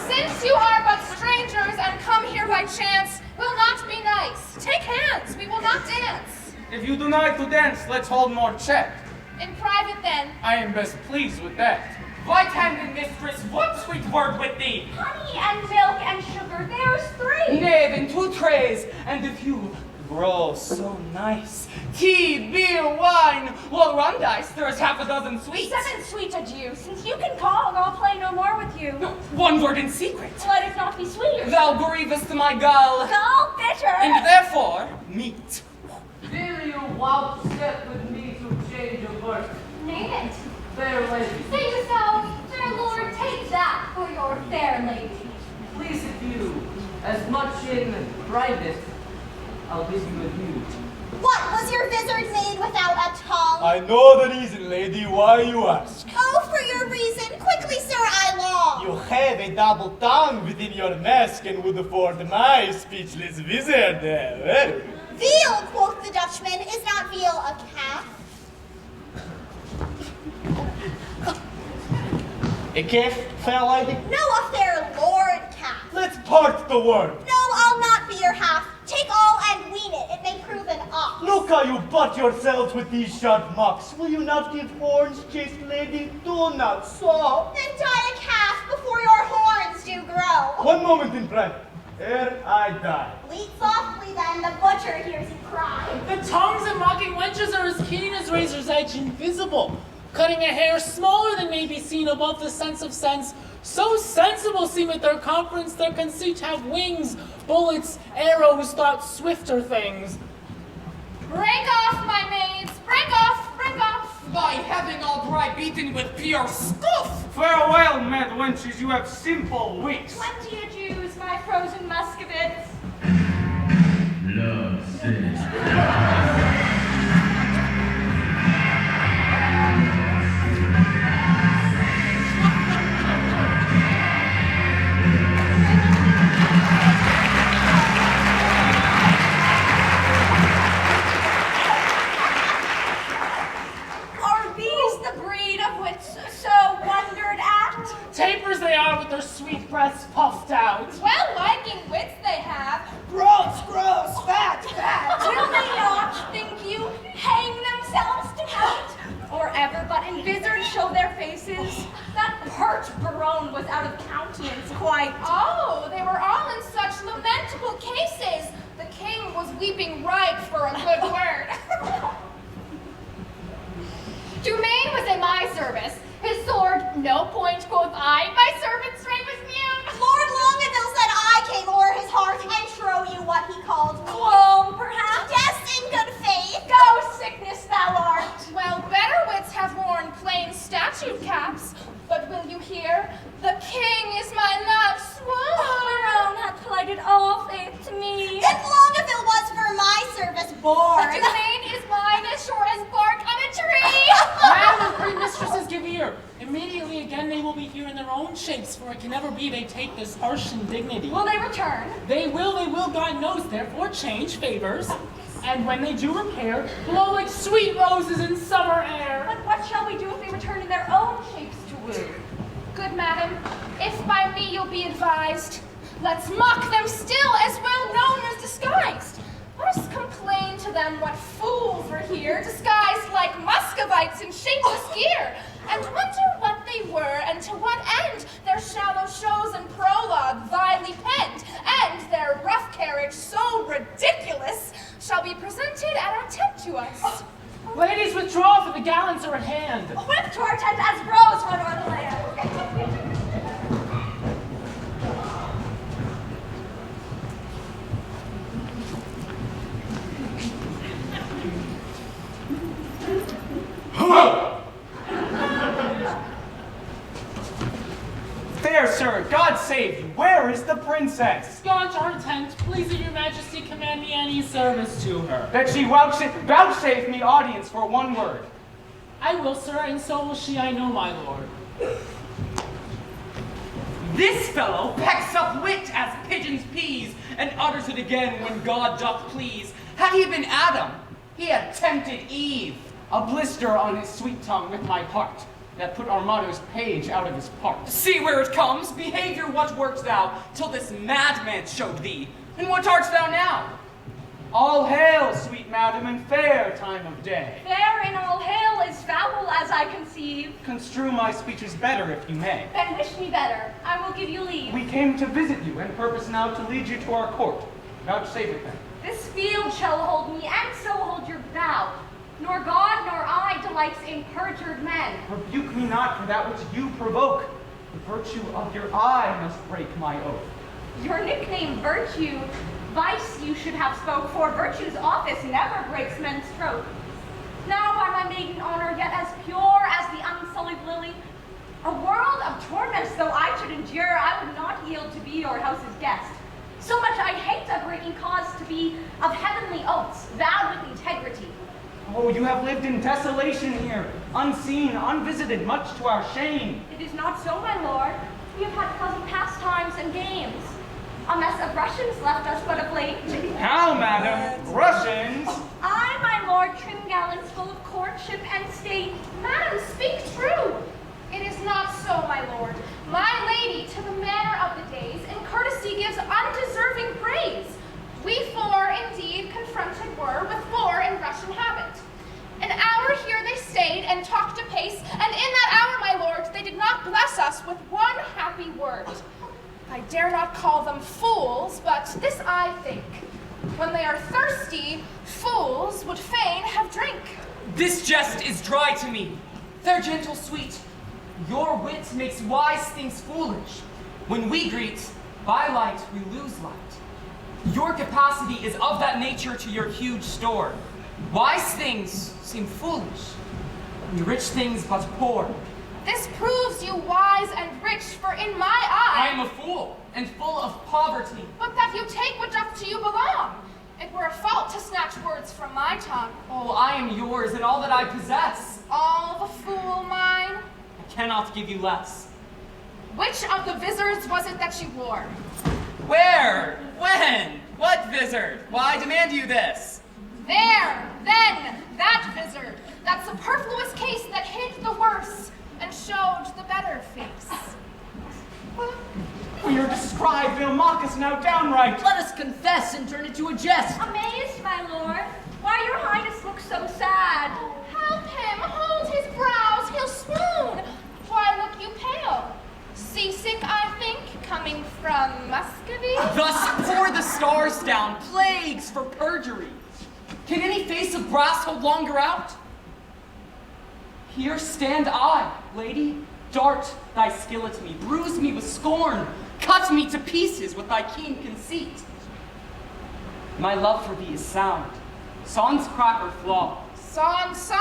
Since you are but strangers and come here by chance, will not be nice. Take hands, we will not dance. If you do not to dance, let's hold more chat. In private then. I am best pleased with that. Right-handed mistress, what sweet word with thee? Honey and milk and sugar, there's 3. Knave in 2 trays, and if you grow so nice, tea, beer, wine, well, run dice, there's half a dozen sweets. 7 sweet adieu. Since you can call, I'll play no more with you. 1 word in secret. Let it not be sweet. Thou grievest my gall. Gall bitter. And therefore, meat. Will you vouchsafe with me to change of birth? Name it. Fair lady. Say you so, fair lord, take that for your fair lady. Please, if you, as much in private, I'll bid you adieu. What, was your vizard made without a tongue? I know the reason, lady, why you ask. Oh, for your reason, quickly, sir, I long. You have a double tongue within your mask and would afford my speechless wizard. Well. Veal, quoth the Dutchman, is not veal a calf? A calf, fair lady? No, a fair lord calf. Let's part the word. No, I'll not be your half. Take all and wean it, it may prove an ox. Look how you butt yourselves with these sharp mocks. Will you not give horns, chaste lady? Do not so. Then die a calf before your horns do grow. 1 moment in private. Ere I die. Bleat softly then, the butcher hears you cry. The tongues and mocking wenches are as keen as razor's edge invisible, cutting a hair smaller than may be seen above the sense of sense. So sensible seemeth their conference, their conceit have wings, bullets, arrows, thought swifter things. Break off, my maids, break off, break off. By heaven, all dry beaten with pure scoff. Farewell, mad wenches, you have simple wits. 20 adieus, my frozen muscovits. Love says. Are these the breed of which so wondered at? Tapers they are with their sweet breasts puffed out. Well-liking wits they have. Gross, gross, fat, fat. Will they not, think you, hang themselves tonight? Or ever but in vizards show their faces? That pert Baron was out of countenance quite. Oh, they were all in such lamentable cases. The king was weeping right for a good word. Dumaine was in my service. His sword, no point, quoth I. My servant's reign was mute. Lord Longaville said I came o'er his hearth and trow you what he called me. Clone, perhaps? Yes, in good faith. Go, sickness thou art. Well, better wits have worn plain statute caps. But will you hear? The king is my love sworn. Baron hath plighted all faith to me. If Longaville was for my service born. But Dumaine is mine as sure as bark on a tree. Madam and free mistresses, give ear. Immediately again they will be here in their own shapes, for it can never be they take this harsh indignity. Will they return? They will, God knows, therefore change favors. And when they do repair, blow like sweet roses in summer air. But what shall we do if they return in their own shapes to woo? Good madam, if by me you'll be advised, let's mock them still as well known as disguised. Let us complain to them what fools were here, disguised like Muscovites in shapeless gear, and wonder what they were and to what end their shallow shows and prologue vilely penned, and their rough carriage so ridiculous shall be presented at our tent to us. Ladies, withdraw, for the gallants are at hand. Whip to our tent as bros run o'er the land. Fair sir, God save you. Where is the princess? Gone to her tent. Please, your majesty, command me any service to her. That she vouchsafe me audience for one word. I will, sir, and so will she, I know, my lord. This fellow pecks up wit as pigeons peas, and utters it again when God doth please. Had he been Adam, he had tempted Eve. A blister on his sweet tongue with my heart, that put Armado's page out of his part. See where it comes, behavior what wert thou, till this madman showed thee, and what art thou now? All hail, sweet madam, and fair time of day. Fair in all hail is foul as I conceive. Construe my speeches better if you may. Then wish me better, I will give you leave. We came to visit you, and purpose now to lead you to our court. Vouchsafe it then. This field shall hold me, and so hold your vow. Nor God nor I delights in perjured men. Rebuke me not for that which you provoke. The virtue of your eye must break my oath. Your nickname Virtue, vice you should have spoke, for virtue's office never breaks men's throat. Now by my maiden honor, yet as pure as the unsullied lily, a world of torments though I should endure, I would not yield to be your house's guest. So much I hate a breaking cause to be of heavenly oaths, vowed with integrity. Oh, you have lived in desolation here, unseen, unvisited, much to our shame. It is not so, my lord. We have had pleasant pastimes and games. A mess of Russians left us but of late. How, madam? Russians? I, my lord, trim gallants full of courtship and state. Madam, speak true. It is not so, my lord. My lady, to the manner of the days, in courtesy gives undeserving praise. We four, indeed, confronted were with four in Russian habit. An hour here they stayed and talked apace, and in that hour, my lord, they did not bless us with one happy word. I dare not call them fools, but this I think. When they are thirsty, fools would fain have drink. This jest is dry to me. Fair gentle sweet, your wit makes wise things foolish. When we greet, by light we lose light. Your capacity is of that nature to your huge store. Wise things seem foolish, and rich things but poor. This proves you wise and rich, for in my eye... I am a fool, and full of poverty. But that you take what doth to you belong. It were a fault to snatch words from my tongue. Oh, I am yours, and all that I possess. All the fool mine? I cannot give you less. Which of the visors was it that you wore? Where? When? What vizard? Why demand you this? There, then, that vizard, that superfluous case that hid the worse and showed the better face. We are described, they'll mock us now downright. Let us confess and turn it to a jest. Amazed, my lord, why your highness looks so sad. Help him, hold his brows, he'll swoon. Why look you pale? Seasick, I think, coming from Muscovy? Thus pour the stars down, plagues for perjury. Can any face of brass hold longer out? Here stand I, lady. Dart thy skill at me, bruise me with scorn, cut me to pieces with thy keen conceit. My love for thee is sound, sans crack or flaw. Sans,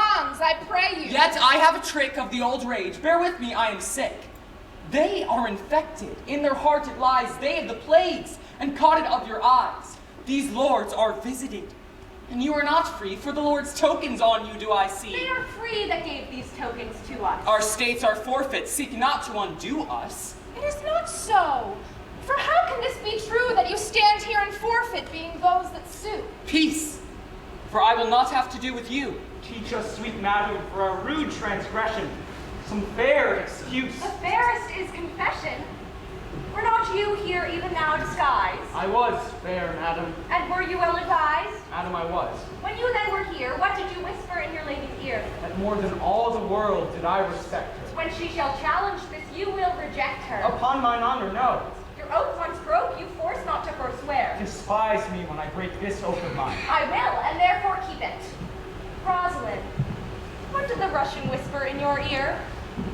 I pray you. Yet I have a trick of the old rage. Bear with me, I am sick. They are infected, in their heart it lies. They have the plagues, and caught it of your eyes. These lords are visited. And you are not free, for the Lord's tokens on you do I see. They are free that gave these tokens to us. Our states are forfeit, seek not to undo us. It is not so. For how can this be true that you stand here and forfeit, being those that sue? Peace, for I will not have to do with you. Teach us, sweet madam, for our rude transgression, some fair excuse. The fairest is confession. Were not you here even now disguised? I was fair, madam. And were you well advised? Madam, I was. When you then were here, what did you whisper in your lady's ear? That more than all the world did I respect her. When she shall challenge this, you will reject her. Upon mine honor, no. Your oath once broke, you force not to forswear. Despise me when I break this oath of mine. I will, and therefore keep it. Rosalind, what did the Russian whisper in your ear?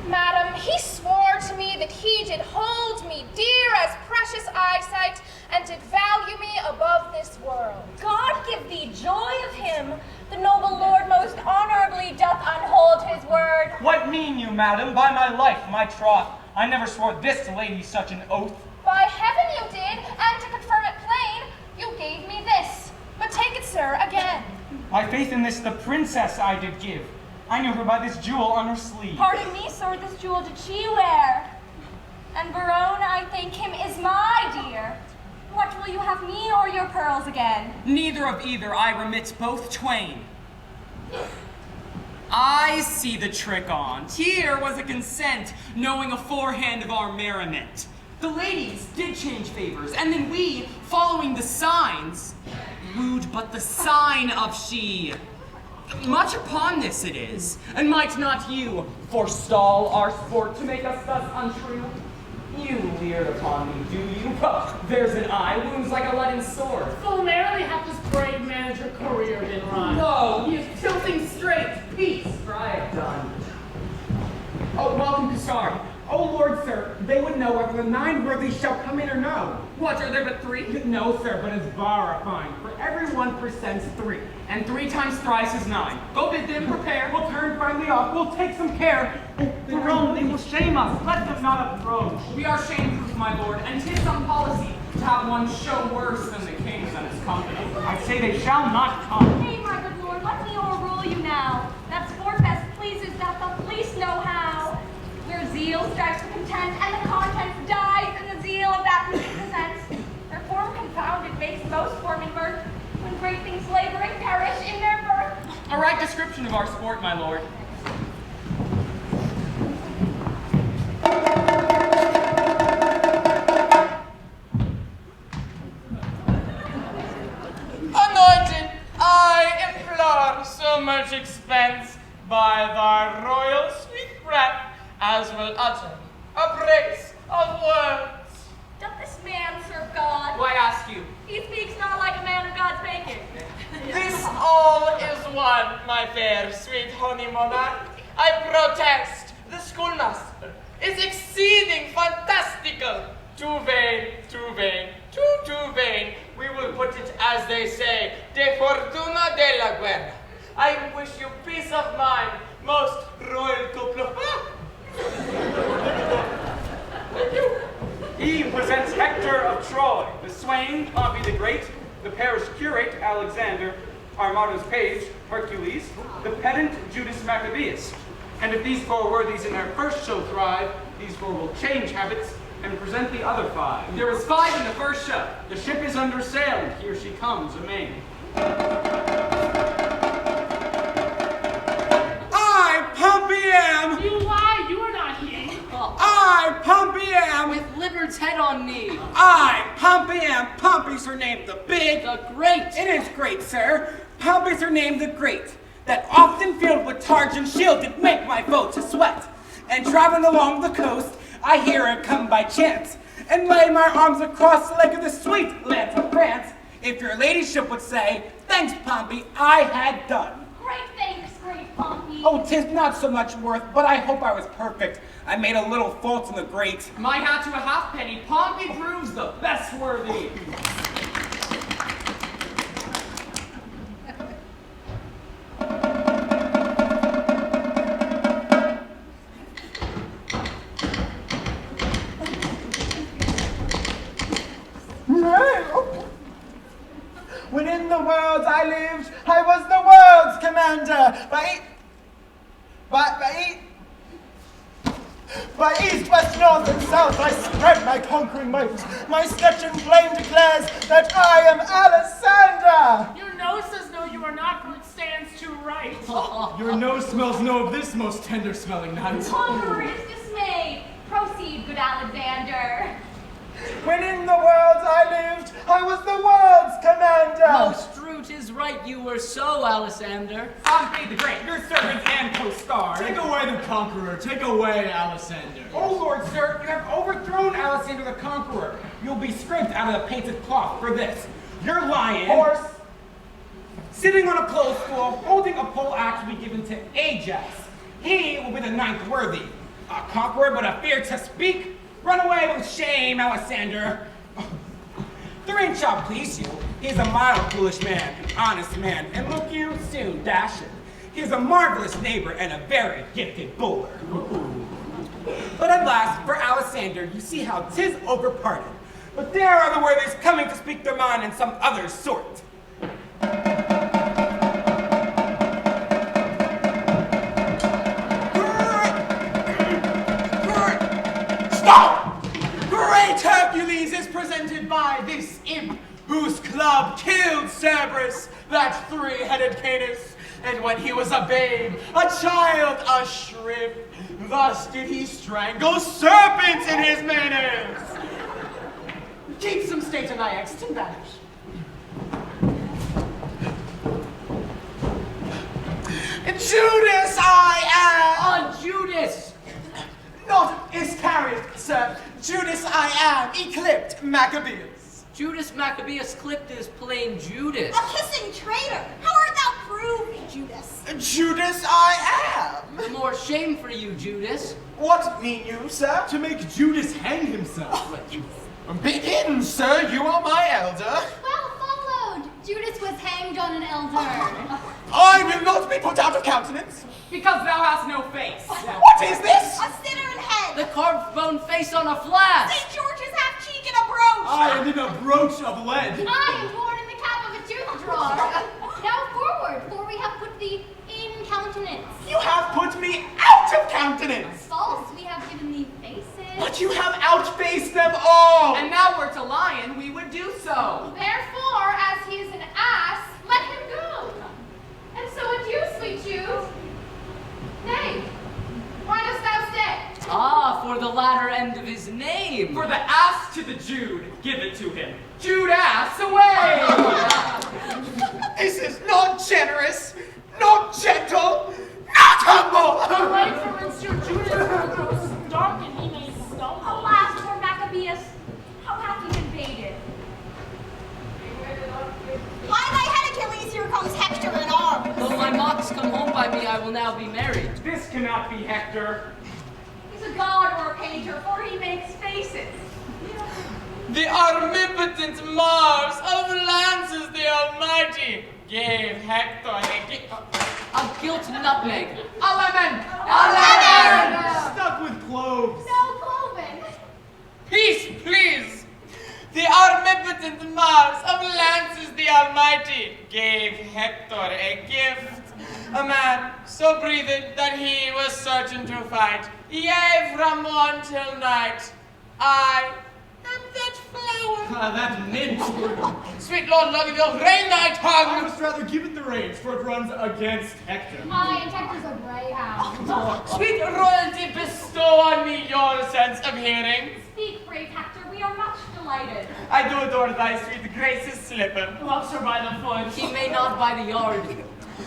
Madam, he swore to me that he did hold me dear as precious eyesight, and did value me above this world. God give thee joy of him. The noble lord most honorably doth unhold his word. What mean you, madam? By my life, my troth, I never swore this lady such an oath. By heaven you did, and to confirm it plain, you gave me this. But take it, sir, again. My faith in this the princess I did give. I knew her by this jewel on her sleeve. Pardon me, sir, this jewel did she wear? And Verona, I think him is my dear. What will you have, me or your pearls again? Neither of either, I remit both twain. I see the trick on't. Here was a consent, knowing aforehand of our merriment. The ladies did change favors, and then we, following the signs, wooed but the sign of she. Much upon this it is, and might not you forestall our sport to make us thus untrue? You leered upon me, do you? There's an eye, wounds like a leaden sword. Full merrily hath this brave manager career been run. No, he is tilting straight. Peace, for I have done. Oh, welcome to Sarn. Oh, Lord, sir, they would know whether the 9 worthies shall come in or no. What, are there but 3? No, sir, but as bar a fine. For every 1% 3. And 3 times thrice is 9. Go bid them prepare. We'll turn finally off. We'll take some care. Prom, they will shame us. Let them not approach. We are shame-proof, my lord, and 'tis some policy to have one show worse than the king's and his company. I say they shall not come. Nay, my good lord, let me o'errule you now. That sport best pleases that the police know how. Where zeal strikes for content, and the contents dies in the zeal of that which presents. Their form confounded makes most form in mirth, when great things laboring perish in their birth. A right description of our sport, my lord. Anointed, I implore so much expense by thy royal sweet breath as will utter a brace of words. Doth this man serve God? Why ask you? He speaks not like a man of God's making. This all is one, my fair, sweet honey monarch. I protest, the schoolmaster is exceeding fantastical. Too vain, too vain, too vain. We will put it as they say, de fortuna de la guerra. I wish you peace of mind, most royal couple. He presents Hector of Troy, the swain, Pompey the Great, the parish curate, Alexander, Armada's page, Hercules, the pedant, Judas Maccabeus. And if these 4 worthies in their first show thrive, these 4 will change habits and present the other 5. There was 5 in the first show. The ship is under sail, and here she comes amain. I, Pompey am. You lie, you are not he. I, Pompey am. With Liberd's head on knee. I, Pompey am. Pompey's her name, the big. The great. It is great, sir. Pompey's her name, the great. That often filled with targe and shield did make my foe to sweat. And traveling along the coast, I hear her come by chance, and lay my arms across the leg of the sweet land of France. If your ladyship would say, thanks, Pompey, I had done. Great thanks, great Pompey. Oh, 'tis not so much worth, but I hope I was perfect. I made a little fault in the great. My hat to a halfpenny, Pompey proves the best worthy. When in the world I lived, I was the world's commander. By east, west, north, and south, I spread my conquering might. My sketching flame declares that I am Alessander. Your nose says no, you are not, for it stands to right. Your nose smells no of this most tender smelling night. Conqueror is dismayed. Proceed, good Alexander. When in the world I lived, I was the world's commander. Most true, 'tis right you were so, Alessander. Pompey the Great, your servant and co-star. Take away the conqueror. Take away Alessander. Oh, Lord, sir, you have overthrown Alessander the Conqueror. You'll be scraped out of the painted cloth for this. Your lion, Horse, sitting on a clothes stool, holding a pole axe will be given to Ajax. He will be the ninth worthy. A conqueror, but a fear to speak. Run away with shame, Alessander. The ring shall please you. He is a mild, foolish man, an honest man, and look you, soon dashing. He is a marvelous neighbor and a very gifted bowler. But at last, for Alessander, you see how 'tis overparted. But there are the worthies coming to speak their mind in some other sort. Stop! Great Hercules is presented by this imp, whose club killed Cerberus, that three-headed Canis, and when he was a babe, a child, a shrimp, thus did he strangle serpents in his manners. Keep some state and Ajax and vanish. Judas I am! On Judas! Not Iscariot, sir. Judas I am, eclipsed Maccabeus. Judas Maccabeus clipped is plain Judas. A kissing traitor! How art thou proved, Judas? Judas I am. The more shame for you, Judas. What mean you, sir? To make Judas hang himself. Begin, sir. You are my elder. Well followed. Judas was hanged on an elder. I will not be put out of countenance. Because thou hast no face. What is this? A sinner in head! The carved bone face on a flask. St. George's half cheek and a brooch! I am in a brooch of lead. I am born in the cap of a tooth drawer. Now forward, for we have put thee in countenance. You have put me out of countenance. False, we have given thee faces. But you have outfaced them all. And now were to lion, we would do so. Therefore, as he is an ass, let him go. And so adieu, sweet Jude. Nay, why dost thou stay? Ah, for the latter end of his name. For the ass to the Jude, give it to him. Jude ass away! This is not generous, not gentle, not humble. Away from Monsieur Judas will grow dark and he may stumble. Alas, poor Maccabeus, how hath he been baited? High thy head, Achilles, here comes Hector in arms. Though my mocks come home by me, I will now be married. This cannot be Hector. He's a god or a painter, for he makes faces. The omnipotent Mars of Lances the Almighty gave Hector a gilt nutmeg. A lemon! Stuck with cloves. No cloven. Peace, please. The omnipotent Mars of Lances the Almighty gave Hector a gift. A man so breathed that he was certain to fight, yea, from morn till night. I am that flower. That mint. Sweet Lord Loveyville, rein thy I tongue. must rather give it the reins, for it runs against Hector. Aye, and Hector's a greyhound. Sweet royalty, bestow on me your sense of hearing. Speak, brave Hector, we are much delighted. I do adore thy sweet grace's slipper. Loves her by the foot. He may not by the yard.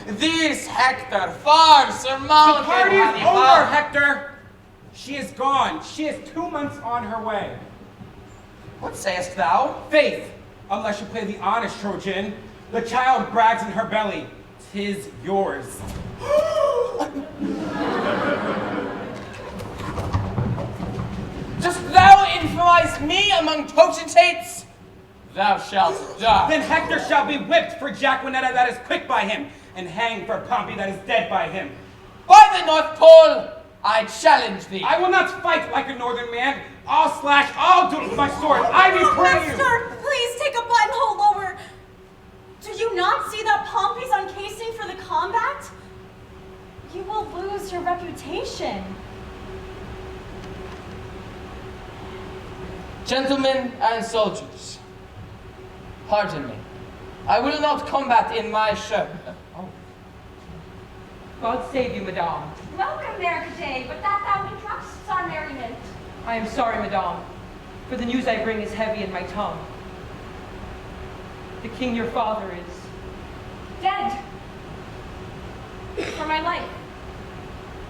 This Hector far surmounted. The party is Hannibal. over, Hector. She is gone. She is 2 months on her way. What sayest thou? Faith, unless you play the honest Trojan, the child brags in her belly. 'Tis yours. Dost thou infamize me among potentates? Thou shalt die. Then Hector shall be whipped for Jaquinetta that is quick by him, and hanged for Pompey that is dead by him. By the North Pole, I challenge thee. I will not fight like a northern man. I'll slash, I'll do it with my sword. I be pray you. Master, please take a buttonhole lower. Do you not reputation. Gentlemen and soldiers, pardon me. I will not combat in my shirt. Oh. God save you, madame. Welcome there today, but that thou interruptest our merriment. I am sorry, madame, for the news I bring is heavy in my tongue. The king your father is dead. For my life.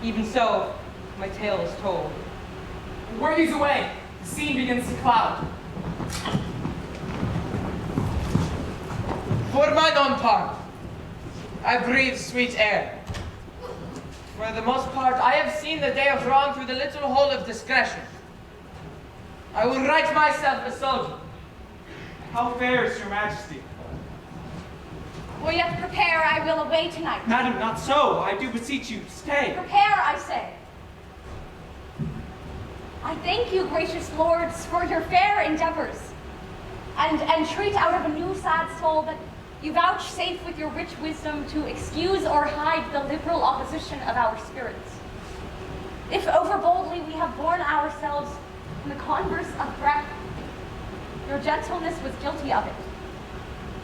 Even so, my tale is told. Worthies away. The scene begins to cloud. For mine own part, I breathe sweet air. For the most part, I have seen the day of wrong through the little hole of discretion. I will write myself a soldier. How fares your majesty? Will yet prepare, I will away tonight. Madam, not so. I do beseech you, stay. Prepare, I say. I thank you, gracious lords, for your fair endeavors, and entreat out of a new sad soul that you vouchsafe with your rich wisdom to excuse or hide the liberal opposition of our spirits. If overboldly we have borne ourselves in the converse of breath, your gentleness was guilty of it.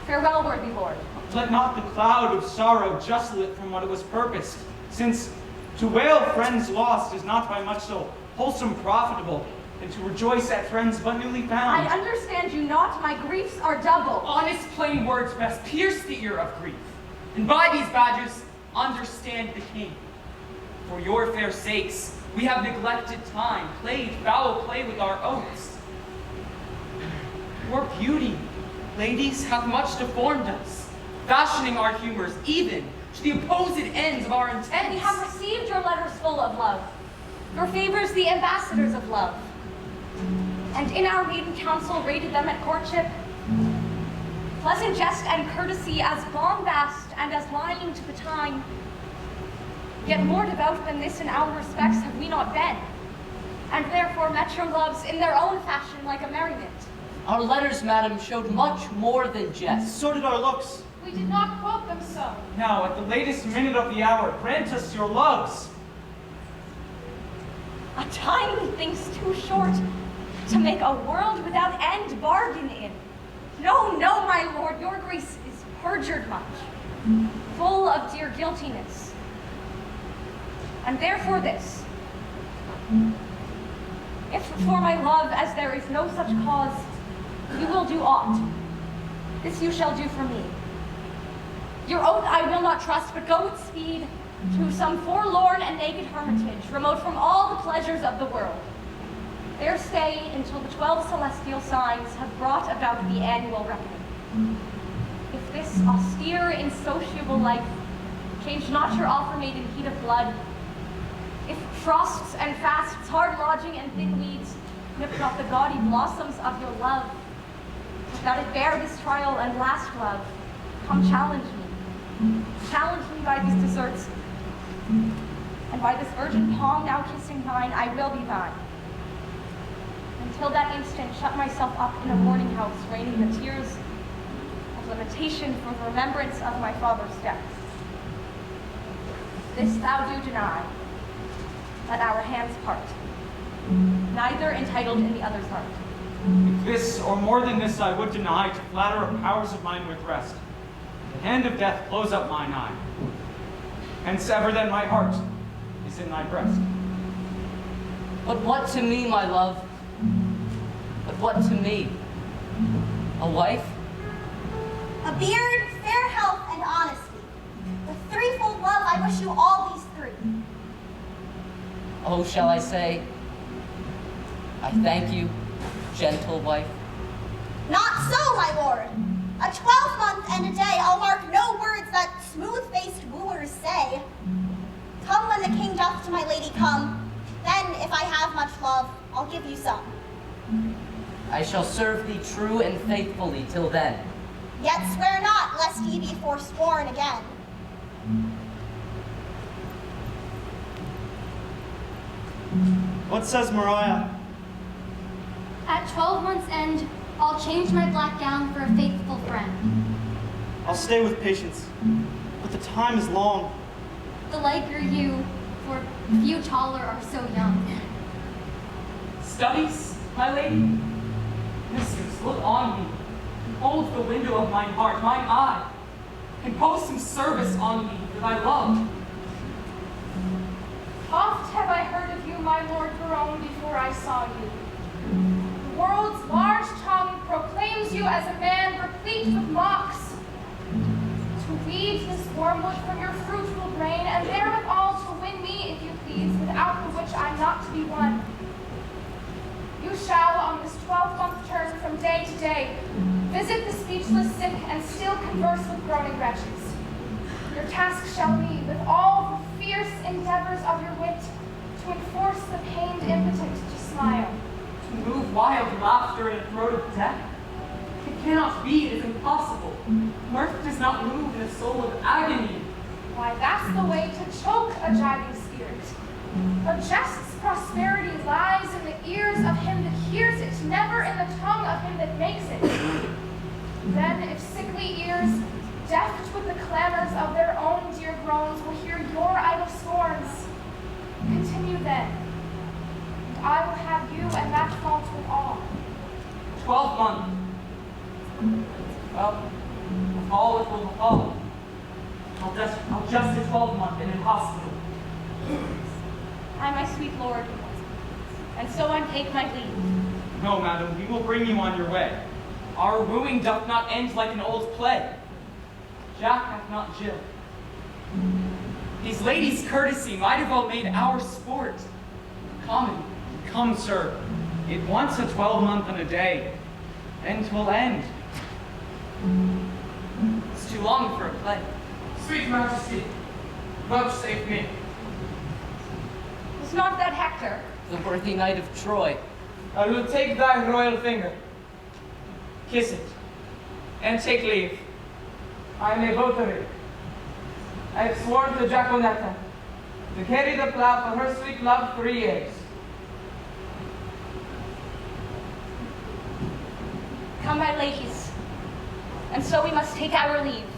Farewell, worthy lord. Let not the cloud of sorrow justle it from what it was purposed, since to wail friends lost is not by much so wholesome profitable, and to rejoice at friends but newly found. I understand you not, my griefs are double. Honest plain words best pierce the ear of grief, and by these badges understand the king. For your fair sakes, we have neglected time, played foul play with our oaths. Your beauty, ladies, hath much deformed us, fashioning our humors even to the opposed ends of our intents. We have received your letters full of love, your favors the ambassadors of love, and in our maiden council rated them at courtship. Pleasant jest and courtesy as bombast and as lying to the time. Yet more devout than this in our respects have we not been, and therefore met your loves in their own fashion like a merriment. Our letters, madam, showed much more than jest. So did our looks. We did not quote them so. Now, at the latest minute of the hour, grant us your loves. A time methinks too short to make a world without end bargain in. No, no, my lord, your grace is perjured much, full of dear guiltiness. And therefore this, if for my love, as there is no such cause, you will do aught, this you shall do for me. Your oath I will not trust, but go with speed to some forlorn and naked hermitage, remote from all the pleasures of the world. There stay until the 12 celestial signs have brought about the annual reckoning. If this austere, insociable life change not your offer made in heat of blood, if frosts and fasts, hard lodging and thin weeds nip not the gaudy blossoms of your love, that it bear this trial and last love, come challenge me. Challenge me by these deserts, and by this virgin palm now kissing mine, I will be thine. Until that instant, shut myself up in a mourning house, raining the tears of lamentation for the remembrance of my father's death. This thou do deny, let our hands part, neither entitled in the other's heart. If this, or more than this, I would deny, to flatter of powers of mine with rest, the hand of death close up mine eye. Hence ever then my heart is in thy breast. But what to me, my love? But what to me? A wife? A beard, fair health, and honesty. With threefold love, I wish you all these three. Oh, shall I say, I thank you, gentle wife? Not so, my lord. A 12-month and a day, I'll mark no words that smooth-faced wooers say. Come when the king doth to my lady come, then, if I have much love, I'll give you some. I shall serve thee true and faithfully till then. Yet swear not, lest ye be forsworn again. What says Mariah? At 12 months' end, I'll change my black gown for a faithful friend. I'll stay with patience, but the time is long. The liker you, for few taller are so young. Studies, my lady? Mistress, look on me. Hold the window of mine heart, mine eye. Impose some service on me that I love. Oft have I heard of you, my lord Prom, before I saw you. The world's large tongue proclaims you as a man replete with mocks. To weed this wormwood from your fruitful brain, and therewithal to win me, if you please, without the which I'm not to be won. You shall, on this 12-month term from day to day, visit the speechless sick and still converse with groaning wretches. Your task shall be, with all the fierce endeavors of your wit, to enforce the pained impotent to smile. To move wild laughter in a throat of death? It cannot be, it is impossible. Mirth does not move in a soul of agony. Why, that's the way to choke a gibing spirit. A jest's prosperity lies in the ears of him that hears it, never in the tongue of him that makes it. Then, if sickly ears, deafed with the clamors of their own dear groans, will hear your idle scorns, continue then, and I will have you and that fault with all. 12 months. Well, all it will befall. I'll just a 12-month in a hospital. Ay, my sweet lord, and so I take my leave. No, madam, we will bring you on your way. Our wooing doth not end like an old play. Jack hath not Jill. These ladies' courtesy might have well made our sport comedy. Come, sir. It wants a 12-month and a day. End 'twill end. It's too long for a play. Sweet Majesty, vouchsafe me. Was not that Hector? The worthy knight of Troy. I will take thy royal finger, kiss it, and take leave. I am a votary. I have sworn to Jaconetta to carry the plough for her sweet love 3 years. Come, my ladies, and so we must take our leave.